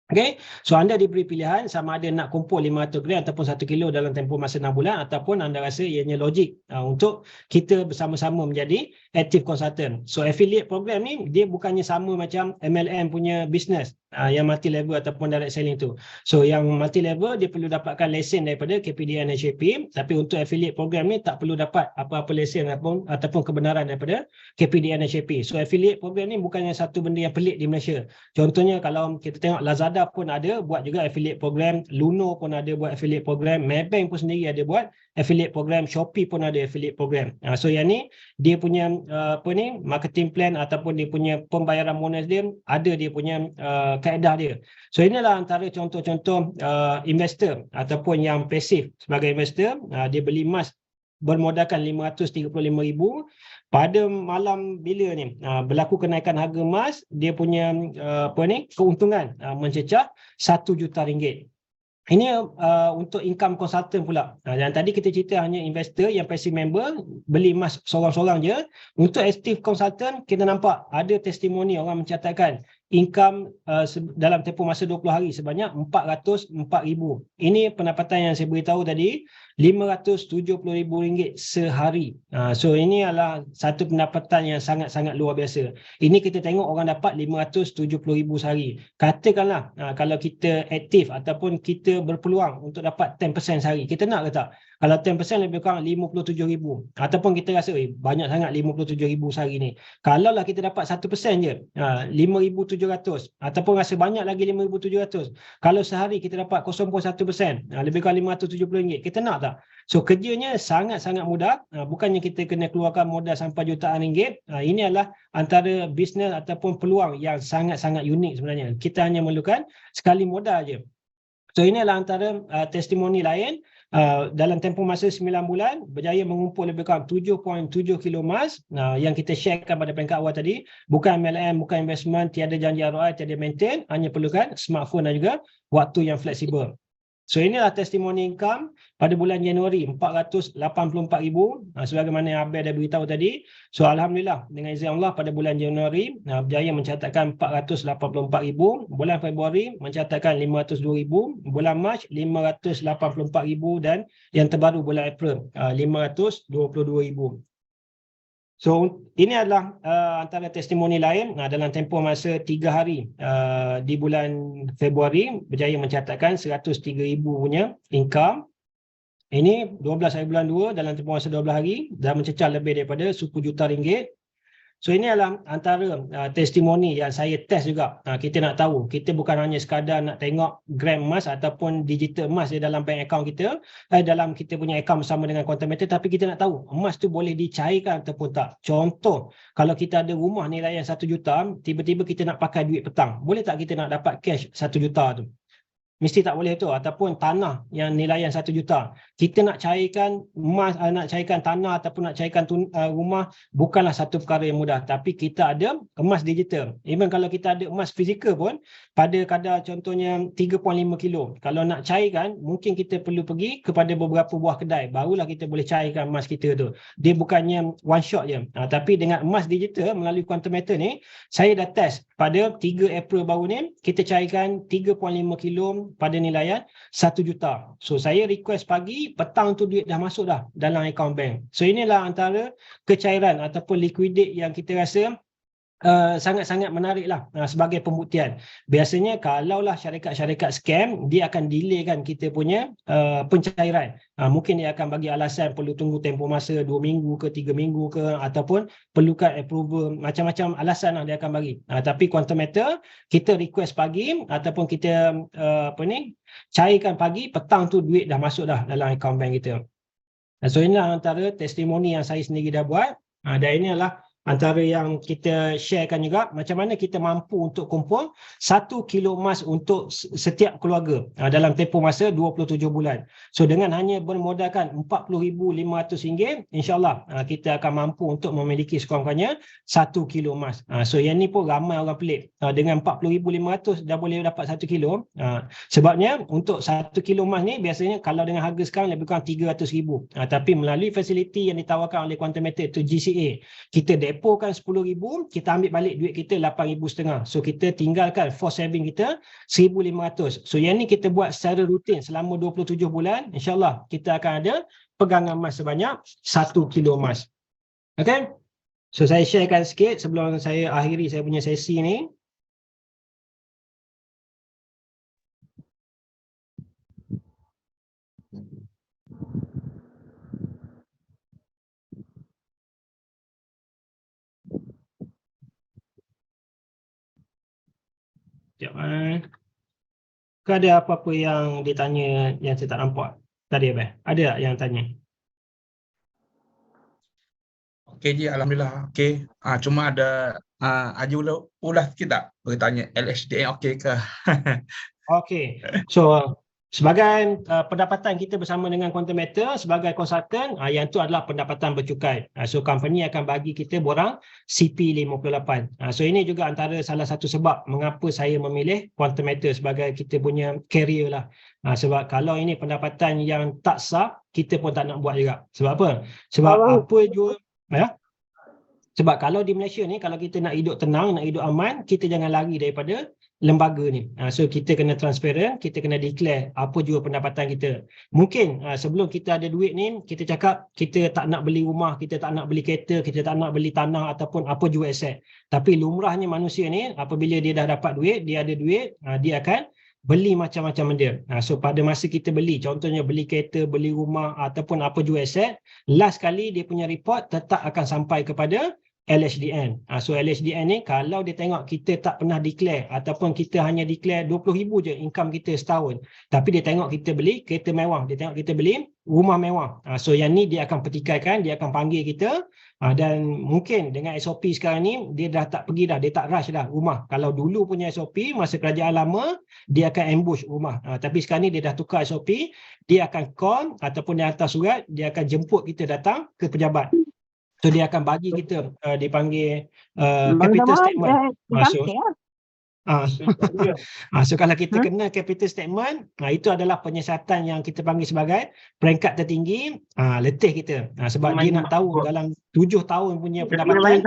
Okay, so anda diberi pilihan sama ada nak kumpul 500 gram ataupun 1 kilo dalam tempoh masa 6 bulan ataupun anda rasa ianya logik untuk kita bersama-sama menjadi active consultant. So affiliate program ni dia bukannya sama macam MLM punya business yang multi level ataupun direct selling tu. So yang multi level dia perlu dapatkan lesen daripada KPDN NSHP, tapi untuk affiliate program ni tak perlu dapat apa-apa lesen ataupun kebenaran daripada KPDN NSHP. So affiliate program ni bukannya satu benda yang pelik di Malaysia. Contohnya kalau kita tengok Lazada pun ada buat juga affiliate program, Luno pun ada buat affiliate program, Maybank pun sendiri ada buat affiliate program, Shopee pun ada affiliate program. So yang ni dia punya marketing plan ataupun dia punya pembayaran bonus dia ada dia punya kaedah dia. So inilah antara contoh-contoh investor ataupun yang pasif sebagai investor, dia beli emas bermodalkan 535,000. Pada malam bila ni berlaku kenaikan harga emas, dia punya keuntungan mencecah RM1 juta. Ini untuk income consultant pula. Dan tadi kita cerita hanya investor yang passive member beli emas seorang-seorang je. Untuk active consultant kita nampak ada testimoni orang mencatatkan income dalam tempoh masa 20 hari sebanyak RM404,000. Ini pendapatan yang saya beritahu tadi, RM570,000 sehari. So ini adalah satu pendapatan yang sangat-sangat luar biasa. Ini kita tengok orang dapat RM570,000 sehari. Katakanlah kalau kita aktif ataupun kita berpeluang untuk dapat 10% sehari, kita nak ke tak? Kalau 10% lebih kurang RM57,000. Ataupun kita rasa banyak sangat RM57,000 sehari ni. Kalaulah kita dapat 1% je, RM5,700. Ataupun rasa banyak lagi RM5,700. Kalau sehari kita dapat 0.1%, lebih kurang RM570,000. Kita nak tak? So kerjanya sangat-sangat mudah. Bukannya kita kena keluarkan modal sampai jutaan ringgit. Ini adalah antara bisnes ataupun peluang yang sangat-sangat unik sebenarnya. Kita hanya memerlukan sekali modal je. So ini adalah antara testimoni lain. Dalam tempoh masa 9 bulan berjaya mengumpul lebih kurang 7.7 kilo emas yang kita sharekan pada peringkat awal tadi. Bukan MLM, bukan investment, tiada janji ROI, tiada maintain, hanya perlukan smartphone dan juga waktu yang fleksibel. So inilah testimoni income pada bulan Januari, 484,000 sebagaimana yang Abel dah beritahu tadi. So alhamdulillah dengan izin Allah pada bulan Januari berjaya mencatatkan 484,000, bulan Februari mencatatkan 502,000, bulan Mac 584,000 dan yang terbaru bulan April 522,000. So ini adalah antara testimoni lain dalam tempoh masa 3 hari di bulan Februari berjaya mencatatkan 103,000 punya income. Ini 12 hari bulan 2 dalam tempoh masa 12 hari dah mencecah lebih daripada RM10 juta. So ini adalah antara testimoni yang saya test juga. Kita nak tahu, kita bukan hanya sekadar nak tengok gram emas ataupun digital emas di dalam bank account kita, dalam kita punya account bersama dengan Quantum Matter, tapi kita nak tahu emas tu boleh dicairkan ataupun tak. Contoh, kalau kita ada rumah nilai yang 1 juta, tiba-tiba kita nak pakai duit petang, boleh tak kita nak dapat cash 1 juta tu? Mesti tak boleh tu. Ataupun tanah yang nilaian 1 juta. Kita nak cairkan emas, nak cairkan tanah ataupun nak cairkan rumah bukanlah satu perkara yang mudah. Tapi kita ada emas digital. Even kalau kita ada emas fizikal pun, pada kadar contohnya 3.5 kilo. Kalau nak cairkan, mungkin kita perlu pergi kepada beberapa buah kedai. Barulah kita boleh cairkan emas kita tu. Dia bukannya one shot je. Tapi dengan emas digital melalui Quantum Matter ni, saya dah test pada 3 April baru ni, kita cairkan 3.5 kilo pada nilaian 1 juta. So saya request pagi, petang tu duit dah masuk dah dalam akaun bank. So inilah antara kecairan ataupun liquidate yang kita rasa sangat-sangat menarik lah sebagai pembuktian. Biasanya kalaulah syarikat-syarikat scam, dia akan delaykan kita punya pencairan. Mungkin dia akan bagi alasan perlu tunggu tempoh masa 2 minggu ke 3 minggu ke, ataupun perlukan approval, macam-macam alasan lah dia akan bagi. Tapi Quantum Matter, kita request pagi ataupun kita cairkan pagi, petang tu duit dah masuk dah dalam akaun bank kita. So inilah antara testimoni yang saya sendiri dah buat, dan ini adalah antara yang kita sharekan juga, macam mana kita mampu untuk kumpul 1 kilo emas untuk setiap keluarga dalam tempoh masa 27 bulan. So dengan hanya bermodalkan RM40,500, insyaAllah kita akan mampu untuk memiliki sekurang-kurangnya 1 kilo emas. So yang ni pun ramai orang pelik. Dengan RM40,500 dah boleh dapat 1 kilo. Sebabnya untuk 1 kilo emas ni biasanya kalau dengan harga sekarang lebih kurang RM300,000. Tapi melalui fasiliti yang ditawarkan oleh Quantum Matter tu GCA, kita depokan RM10,000, kita ambil balik duit kita RM8,500. So kita tinggalkan force saving kita RM1,500. So yang ni kita buat secara rutin selama 27 bulan, insyaAllah kita akan ada pegangan emas sebanyak 1 kilo emas. Okay? So saya sharekan sikit sebelum saya akhiri saya punya sesi ni. Sekejap. Ada apa-apa yang ditanya yang saya tak nampak tadi, Abang? Ada tak yang tanya? Okey je, alhamdulillah. Okey. Cuma ada Haji ulas sikit tak bertanya LHDN okey ke? Okey. So sebagai pendapatan kita bersama dengan Quantum Matter sebagai konsultan, yang tu adalah pendapatan bercukai. So company akan bagi kita borang CP58. So ini juga antara salah satu sebab mengapa saya memilih Quantum Matter sebagai kita punya carrier lah. Sebab kalau ini pendapatan yang tak sah, kita pun tak nak buat juga. Sebab apa? Sebab apa juga sebab kalau di Malaysia ni, kalau kita nak hidup tenang, nak hidup aman, kita jangan lari daripada lembaga ni. So kita kena transparent, kita kena declare apa juga pendapatan kita. Mungkin sebelum kita ada duit ni, kita cakap kita tak nak beli rumah, kita tak nak beli kereta, kita tak nak beli tanah ataupun apa juga aset. Tapi lumrahnya manusia ni, apabila dia dah dapat duit, dia ada duit, dia akan beli macam-macam benda. So pada masa kita beli, contohnya beli kereta, beli rumah ataupun apa juga aset, last kali dia punya report tetap akan sampai kepada LHDN. So LHDN ni kalau dia tengok kita tak pernah declare ataupun kita hanya declare 20,000 je income kita setahun, tapi dia tengok kita beli kereta mewah, dia tengok kita beli rumah mewah, so yang ni dia akan petikaikan, dia akan panggil kita, dan mungkin dengan SOP sekarang ni dia dah tak pergi dah, dia tak rush dah rumah. Kalau dulu punya SOP masa kerajaan lama, dia akan ambush rumah, tapi sekarang ni dia dah tukar SOP, dia akan call ataupun dia hantar surat, dia akan jemput kita datang ke pejabat. So dia akan bagi kita dipanggil capital statement. So kalau kita kena capital statement, itu adalah penyiasatan yang kita panggil sebagai peringkat tertinggi, letih kita. Sebab dia nak tahu dalam 7 tahun punya pendapatan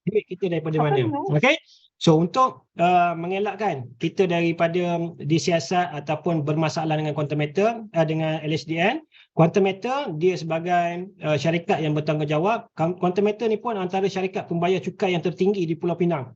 duit kita daripada mana. Okay? So untuk mengelakkan kita daripada disiasat ataupun bermasalah dengan Quantum Matter, dengan LHDN, Quantum Matter dia sebagai syarikat yang bertanggungjawab. Quantum Matter ni pun antara syarikat pembayar cukai yang tertinggi di Pulau Pinang.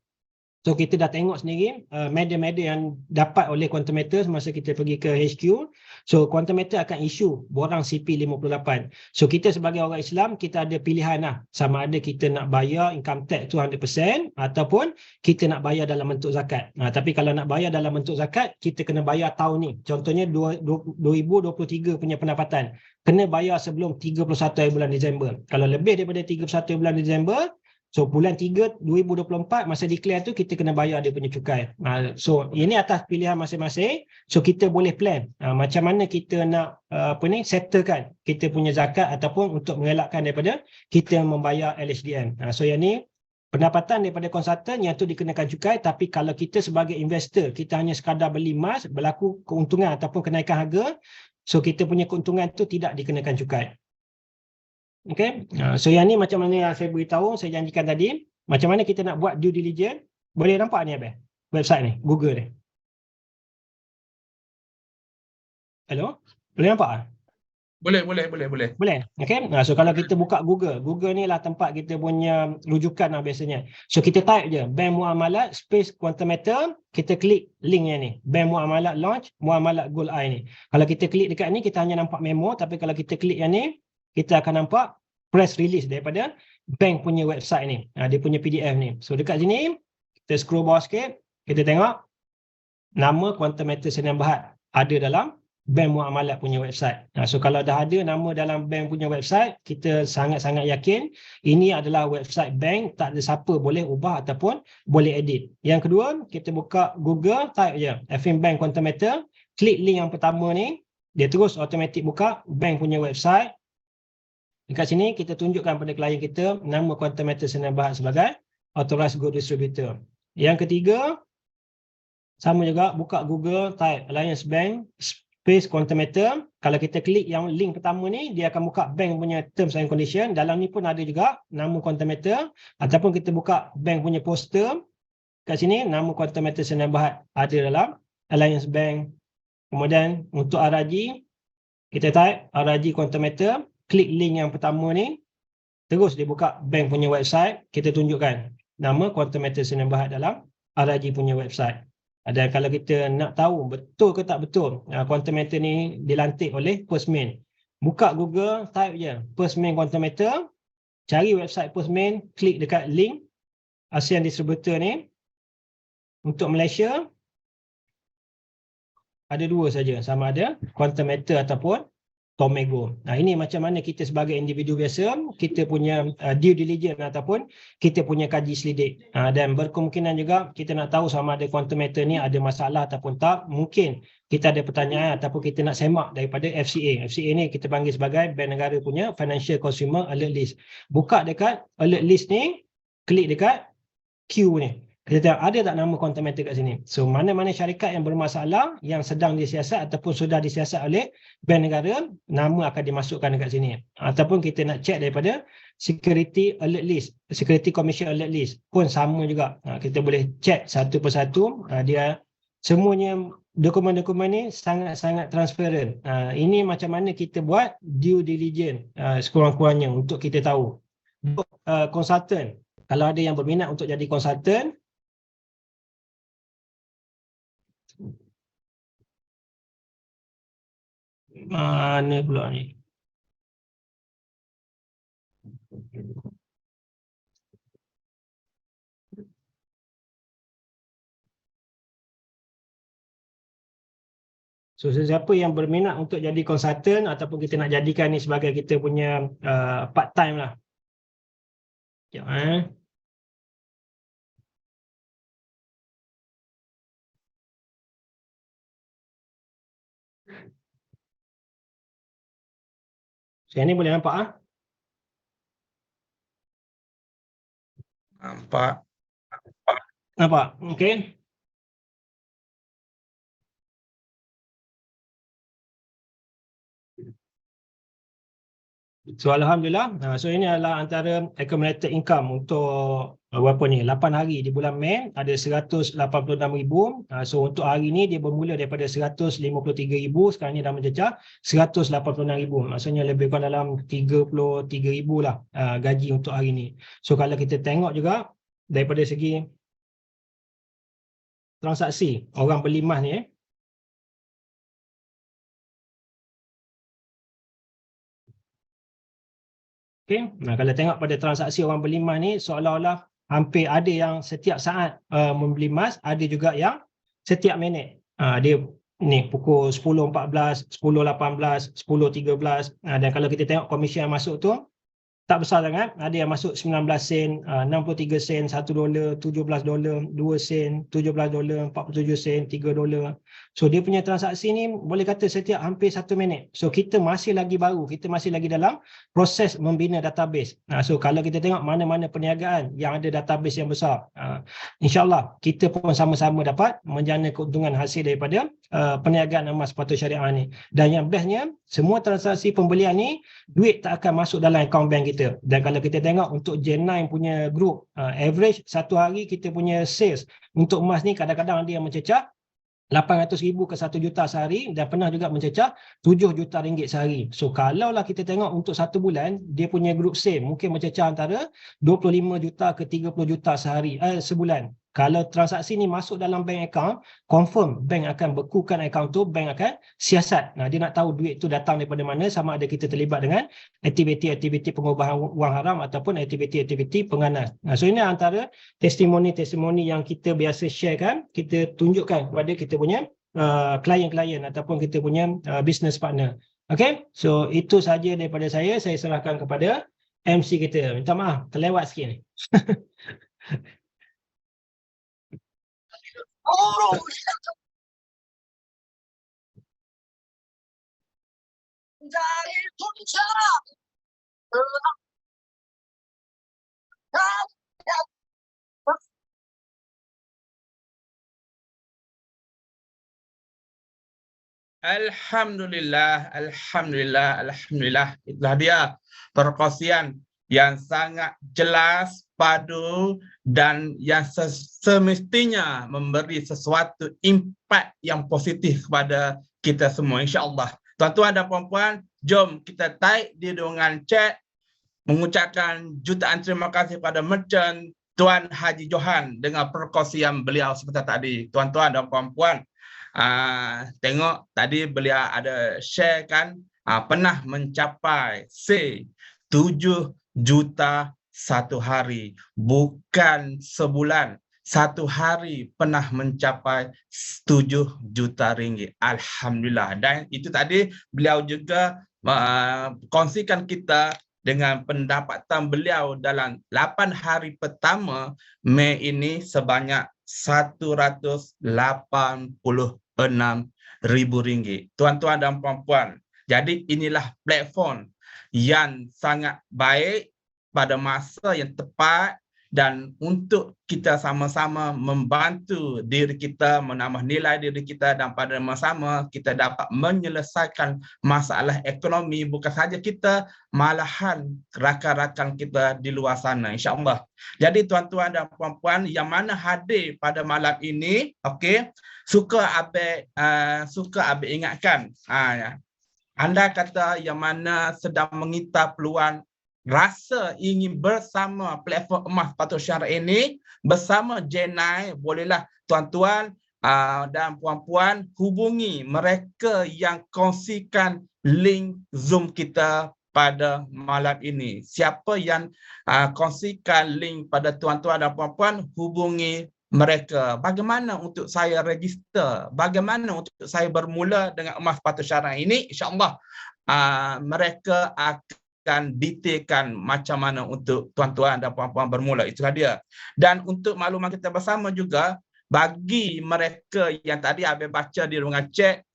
So kita dah tengok sendiri media-media yang dapat oleh Quantum Matter semasa kita pergi ke HQ. So Quantum Matter akan isu borang CP58. So kita sebagai orang Islam, kita ada pilihan lah. Sama ada kita nak bayar income tax tu 100% ataupun kita nak bayar dalam bentuk zakat. Tapi kalau nak bayar dalam bentuk zakat, kita kena bayar tahun ni. Contohnya 2023 punya pendapatan. Kena bayar sebelum 31 bulan Disember. Kalau lebih daripada 31 bulan Disember, so bulan 3 2024 masa declare tu kita kena bayar dia punya cukai. So ini atas pilihan masing-masing. So kita boleh plan macam mana kita nak settlekan kita punya zakat ataupun untuk mengelakkan daripada kita membayar LHDN. So yang ni pendapatan daripada konsultan yang tu dikenakan cukai, tapi kalau kita sebagai investor kita hanya sekadar beli emas, berlaku keuntungan ataupun kenaikan harga, so kita punya keuntungan tu tidak dikenakan cukai. Okay, so yang ni macam mana yang saya beritahu, saya janjikan tadi, macam mana kita nak buat due diligence. Boleh nampak ni Abel? Website ni, Google ni. Hello? Boleh nampak? Boleh. Boleh. Okay, so kalau kita buka Google, Google ni lah tempat kita punya rujukan lah biasanya. So kita type je, Bank Muamalat space Quantum Matter, kita klik link yang ni, Bank Muamalat launch, Muamalat Gold Eye ni. Kalau kita klik dekat ni, kita hanya nampak memo, tapi kalau kita klik yang ni, kita akan nampak press release daripada bank punya website ni. Dia punya PDF ni. So dekat sini, kita scroll bawah sikit, kita tengok nama Quantum Matter Sdn Bhd ada dalam Bank Muamalat punya website. So kalau dah ada nama dalam bank punya website, kita sangat-sangat yakin ini adalah website bank, tak ada siapa boleh ubah ataupun boleh edit. Yang kedua, kita buka Google, type je Affinbank Quantum Matter, klik link yang pertama ni, dia terus automatik buka bank punya website. Dekat sini kita tunjukkan pada klien kita nama Quantum Matter Sdn Bhd sebagai Authorized Gold Distributor. Yang ketiga, sama juga buka Google, type Alliance Bank space Quantum Matter. Kalau kita klik yang link pertama ni, dia akan buka bank punya terms and condition. Dalam ni pun ada juga nama Quantum Matter. Ataupun kita buka bank punya poster. Kat sini nama Quantum Matter Sdn Bhd ada dalam Alliance Bank. Kemudian untuk RRG, kita type RRG Quantum Matter. Klik link yang pertama ni, terus dia buka bank punya website, kita tunjukkan nama Quantum Matter Sdn Bhd dalam RRG punya website. Dan kalau kita nak tahu betul ke tak betul Quantum Matter ni dilantik oleh First Main, buka Google, type je First Main Quantum Matter, cari website First Main, klik dekat link ASEAN Distributor ni. Untuk Malaysia ada dua saja, sama ada Quantum Matter ataupun Tomago. Ini macam mana kita sebagai individu biasa, kita punya due diligence ataupun kita punya kaji selidik. Dan berkemungkinan juga kita nak tahu sama ada Quantum Matter ni ada masalah ataupun tak. Mungkin kita ada pertanyaan ataupun kita nak semak daripada FCA. FCA ni kita panggil sebagai Bank Negara punya Financial Consumer Alert List. Buka dekat alert list ni, klik dekat Q ni. Kita tengok ada tak nama Quantum Matter kat sini. So mana-mana syarikat yang bermasalah, yang sedang disiasat ataupun sudah disiasat oleh bank negara, nama akan dimasukkan dekat sini. Ataupun kita nak check daripada Security Alert List, Security Commission Alert List pun sama juga. Kita boleh check satu persatu. Dia semuanya dokumen-dokumen ni sangat-sangat transparent. Ini macam mana kita buat due diligence sekurang-kurangnya untuk kita tahu. Konsultan, kalau ada yang berminat untuk jadi konsultan, mana pula ni? So sesiapa yang berminat untuk jadi konsultan ataupun kita nak jadikan ni sebagai kita punya part time lah. Sekejap, Yang ni boleh nampak Nampak? Okey. So alhamdulillah, so ini adalah antara accumulated income untuk berapa ni, 8 hari di bulan Mei ada 186,000. So untuk hari ni dia bermula daripada 153,000, sekarang ni dah menjejak 186,000. Maksudnya lebih kurang dalam 33,000 lah gaji untuk hari ni. So kalau kita tengok juga daripada segi transaksi orang beli emas ni. Okay. Nah, kalau tengok pada transaksi orang beli emas ni, seolah-olah hampir ada yang setiap saat membeli emas, ada juga yang setiap minit. Dia ni pukul 10.14, 10.18, 10.13. Dan kalau kita tengok komisen yang masuk tu, tak besar sangat. Ada yang masuk 19 sen, 63 sen, $1, $17, 2 sen, $17, 47 sen, $3. So dia punya transaksi ni boleh kata setiap hampir 1 minit. So kita masih lagi baru, kita masih lagi dalam proses membina database. So kalau kita tengok mana-mana perniagaan yang ada database yang besar, insyaAllah kita pun sama-sama dapat menjana keuntungan hasil daripada perniagaan emas sepatu syariah ni. Dan yang bestnya, semua transaksi pembelian ni, duit tak akan masuk dalam akaun bank kita. Dan kalau kita tengok untuk Gen9 punya group, average satu hari kita punya sales untuk emas ni kadang-kadang ada yang mencecah 800,000 ke 1 juta sehari dan pernah juga mencecah 7 juta ringgit sehari. So kalaulah kita tengok untuk 1 bulan, dia punya group sale mungkin mencecah antara 25 juta ke 30 juta sehari, sebulan. Kalau transaksi ni masuk dalam bank account, confirm bank akan bekukan account tu, bank akan siasat. Dia nak tahu duit tu datang daripada mana, sama ada kita terlibat dengan aktiviti-aktiviti pengubahan wang haram ataupun aktiviti-aktiviti pengganas. So ini antara testimoni-testimoni yang kita biasa sharekan, kita tunjukkan kepada kita punya klien-klien ataupun kita punya business partner. Okay, so itu saja daripada saya serahkan kepada MC kita. Minta maaf, terlewat sikit ni. Dari puncak Alhamdulillah, Alhamdulillah, Alhamdulillah. Itulah dia perkongsian yang sangat jelas, padu, dan yang semestinya memberi sesuatu impak yang positif kepada kita semua, insyaAllah. Tuan-tuan dan puan-puan, jom kita type di ruangan chat, mengucapkan jutaan terima kasih kepada merchant Tuan Haji Johan dengan perkongsian beliau seperti tadi. Tuan-tuan dan puan-puan, tengok tadi beliau ada share kan, pernah mencapai 7 juta satu hari, bukan sebulan. Satu hari pernah mencapai 7 juta ringgit. Alhamdulillah. Dan itu tadi beliau juga kongsikan kita dengan pendapatan beliau dalam 8 hari pertama Mei ini sebanyak 186,000 ringgit. Tuan-tuan dan puan-puan, jadi inilah platform yang sangat baik pada masa yang tepat dan untuk kita sama-sama membantu diri kita, menambah nilai diri kita, dan pada masa-sama kita dapat menyelesaikan masalah ekonomi bukan sahaja kita, malahan rakan-rakan kita di luar sana, insya-Allah. Jadi tuan-tuan dan puan-puan yang mana hadir pada malam ini, okey, suka Abang ingatkan, anda kata yang mana sedang menginta peluang, rasa ingin bersama platform emas sepatu syariah ini, bersama Gen9, bolehlah tuan-tuan dan puan-puan hubungi mereka yang kongsikan link Zoom kita pada malam ini. Siapa yang kongsikan link pada tuan-tuan dan puan-puan, hubungi mereka. Bagaimana untuk saya register? Bagaimana untuk saya bermula dengan emas sepatu syariah ini? InsyaAllah mereka akan detailkan macam mana untuk tuan-tuan dan puan-puan bermula. Itulah dia. Dan untuk makluman kita bersama juga, bagi mereka yang tadi Abang baca di ruangan chat,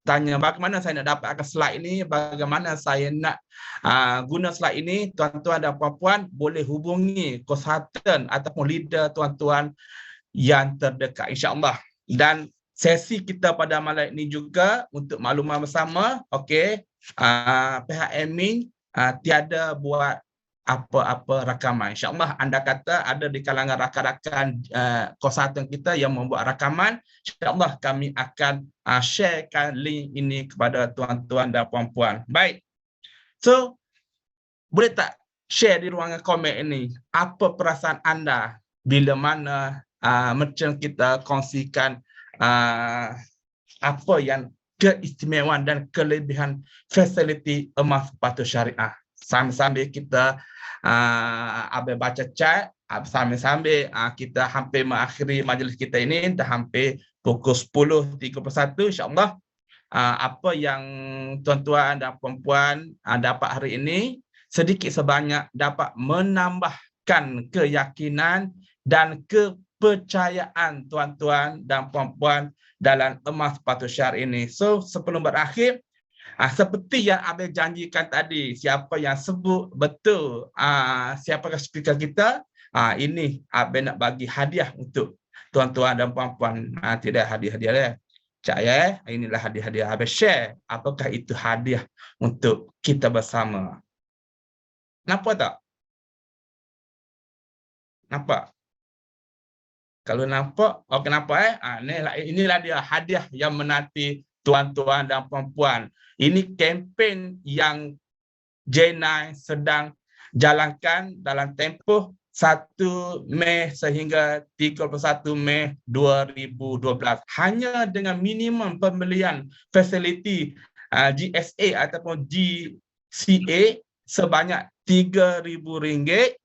tanya bagaimana saya nak dapatkan slide ini, bagaimana saya nak guna slide ini, tuan-tuan dan puan-puan boleh hubungi konsultan ataupun leader tuan-tuan yang terdekat, insya-Allah. Dan sesi kita pada malam ini juga untuk makluman bersama, okey, pihak admin tiada buat apa-apa rakaman. InsyaAllah anda kata ada di kalangan rakan-rakan konsultan kita yang membuat rakaman, insyaAllah kami akan sharekan link ini kepada tuan-tuan dan puan-puan. Baik. So, boleh tak share di ruangan komen ini apa perasaan anda bila mana merchant kita kongsikan apa yang keistimewaan dan kelebihan fasiliti emas patuh syariah. Sambil-sambil kita baca chat, sambil-sambil kita hampir mengakhiri majlis kita ini, dah hampir pukul 10.31, insyaAllah. Apa yang tuan-tuan dan puan-puan dapat hari ini, sedikit sebanyak dapat menambahkan keyakinan dan kepercayaan tuan-tuan dan puan-puan dalam emas patuh syariah ini. So, sebelum berakhir, seperti yang Abel janjikan tadi, siapa yang sebut betul siapakah speaker kita, ini Abel nak bagi hadiah untuk tuan-tuan dan puan-puan. Tidak hadiah-hadiah dia. Cak ya, inilah hadiah-hadiah Abel share. Apakah itu hadiah untuk kita bersama? Nampak tak? Nampak? Kalau nampak, oh kenapa inilah dia hadiah yang menanti tuan-tuan dan puan-puan. Ini kempen yang J9 sedang jalankan dalam tempoh 1 Mei sehingga 31 Mei 2012. Hanya dengan minimum pembelian fasiliti GSA ataupun GCA sebanyak RM3,000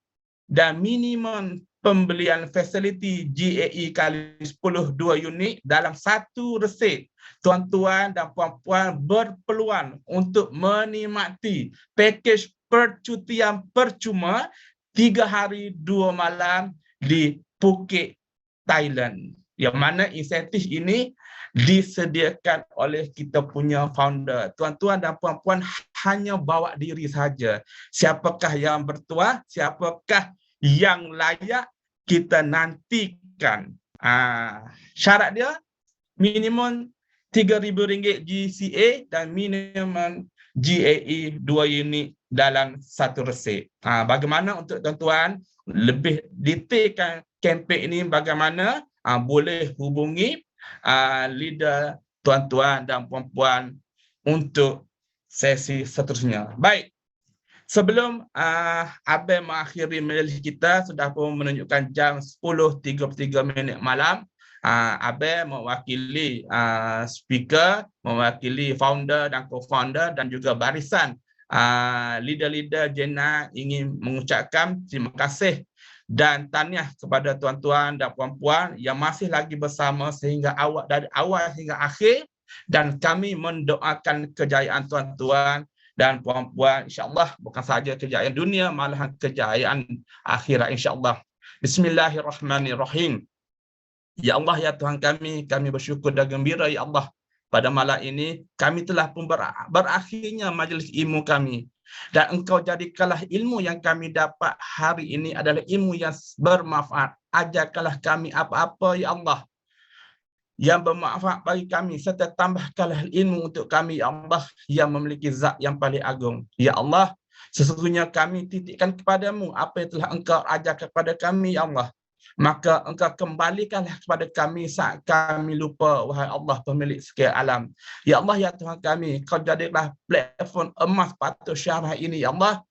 dan minimum pembelian fasiliti GAE kali 10 2 unit dalam satu resip, tuan-tuan dan puan-puan berpeluang untuk menikmati pakej percutian percuma 3 hari 2 malam di Phuket, Thailand. Yang mana insentif ini disediakan oleh kita punya founder. Tuan-tuan dan puan-puan hanya bawa diri saja. Siapakah yang bertuah, siapakah yang layak, kita nantikan. Syarat dia minimum RM3,000 GCA dan minimum GAE 2 unit dalam satu resip. Bagaimana untuk tuan-tuan lebih detailkan kempen ini bagaimana, boleh hubungi leader tuan-tuan dan puan-puan untuk sesi seterusnya. Baik. Sebelum Abel mengakhiri majlis kita, sudah pun menunjukkan jam 10.33 malam. Abel mewakili speaker, mewakili founder dan co-founder dan juga barisan leader-leader J9 ingin mengucapkan terima kasih dan tahniah kepada tuan-tuan dan puan-puan yang masih lagi bersama sehingga dari awal hingga akhir, dan kami mendoakan kejayaan tuan-tuan dan puan-puan, insya-Allah bukan saja kejayaan dunia, malahan kejayaan akhirat insya-Allah. Bismillahirrahmanirrahim. Ya Allah, ya Tuhan kami bersyukur dan gembira ya Allah. Pada malam ini kami telah pun berakhirnya majlis ilmu kami. Dan Engkau jadikanlah ilmu yang kami dapat hari ini adalah ilmu yang bermanfaat. Ajarkanlah kami apa-apa ya Allah yang bermanfaat bagi kami, serta tambahkanlah ilmu untuk kami ya Allah yang memiliki zat yang paling agung. Ya Allah, sesungguhnya kami titipkan kepadamu apa yang telah Engkau ajarkan kepada kami ya Allah. Maka Engkau kembalikanlah kepada kami saat kami lupa, wahai Allah pemilik segala alam. Ya Allah, ya Tuhan kami, Kau jadilah platform emas patuh syariah ini ya Allah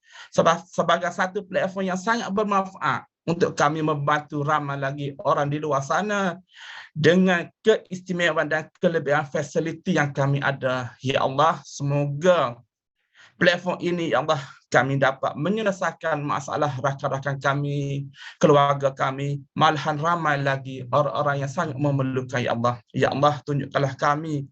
sebagai satu platform yang sangat bermanfaat untuk kami membantu ramai lagi orang di luar sana dengan keistimewaan dan kelebihan fasiliti yang kami ada. Ya Allah, semoga platform ini ya Allah kami dapat menyelesaikan masalah rakan-rakan kami, keluarga kami, malahan ramai lagi orang-orang yang sangat memerlukan ya Allah. Ya Allah, tunjukkanlah kami.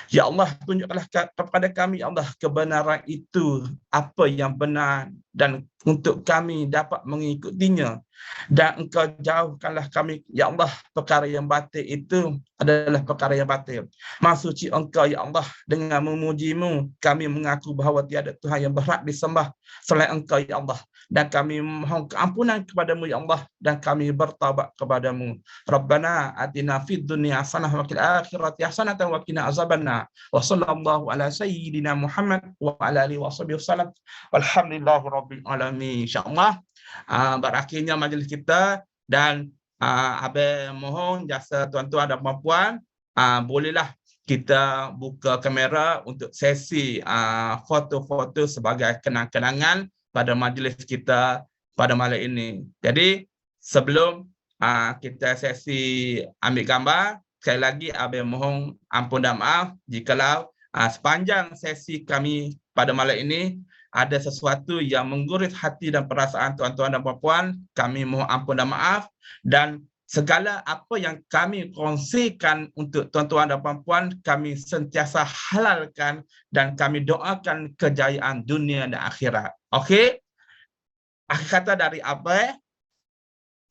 Ya Allah, tunjukkanlah kepada kami ya Allah kebenaran itu, apa yang benar, dan untuk kami dapat mengikutinya. Dan Engkau jauhkanlah kami ya Allah perkara yang batil itu adalah perkara yang batil. Maha suci Engkau ya Allah, dengan memuji-Mu kami mengaku bahawa tiada Tuhan yang berhak disembah selain Engkau ya Allah, dan kami mohon keampunan kepadamu ya Allah, dan kami bertaubat kepadamu. Rabbana atina fid dunya hasanah wa fil akhirati hasanah wa qina azabannar. Wa sallallahu ala sayyidina Muhammad wa ala alihi washabihi wasallam. Walhamdulillahi rabbil alamin. Insyaallah berakhirnya majlis kita, dan Abel mohon jasa tuan-tuan dan puan-puan, bolehlah kita buka kamera untuk sesi foto-foto sebagai kenang-kenangan pada majlis kita pada malam ini. Jadi sebelum kita sesi ambil gambar. Sekali lagi, Abang mohon ampun dan maaf jikalau sepanjang sesi kami pada malam ini ada sesuatu yang mengguris hati dan perasaan tuan-tuan dan puan-puan. Kami mohon ampun dan maaf. Dan segala apa yang kami kongsikan untuk tuan-tuan dan puan-puan, kami sentiasa halalkan dan kami doakan kejayaan dunia dan akhirat. Okey? Akhir kata dari Abang,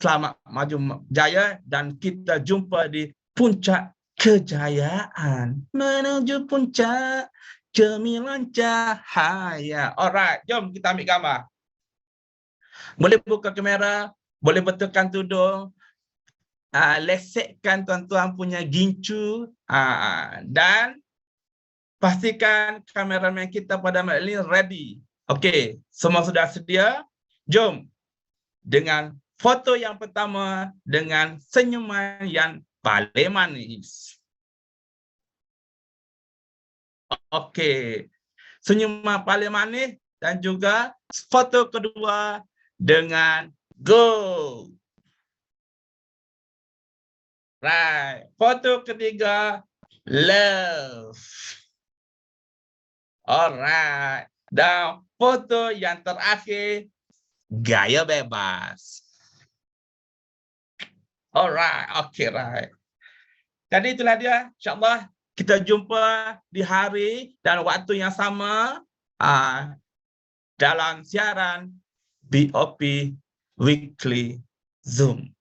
selamat maju jaya dan kita jumpa di puncak kejayaan. Menuju puncak gemilang cahaya. Alright, jom kita ambil gambar. Boleh buka kamera, boleh betulkan tudung, lesekkan tuan-tuan punya gincu, dan pastikan kameraman kita pada malam ini ready. Okey, semua sudah sedia? Jom dengan foto yang pertama dengan senyuman yang paling manis. Okey, senyuman paling manis dan juga foto kedua dengan go. Right, foto ketiga love. Alright, dan foto yang terakhir gaya bebas. Alright, okay, right. Jadi itulah dia, insyaAllah kita jumpa di hari dan waktu yang sama dalam siaran BOP Weekly Zoom.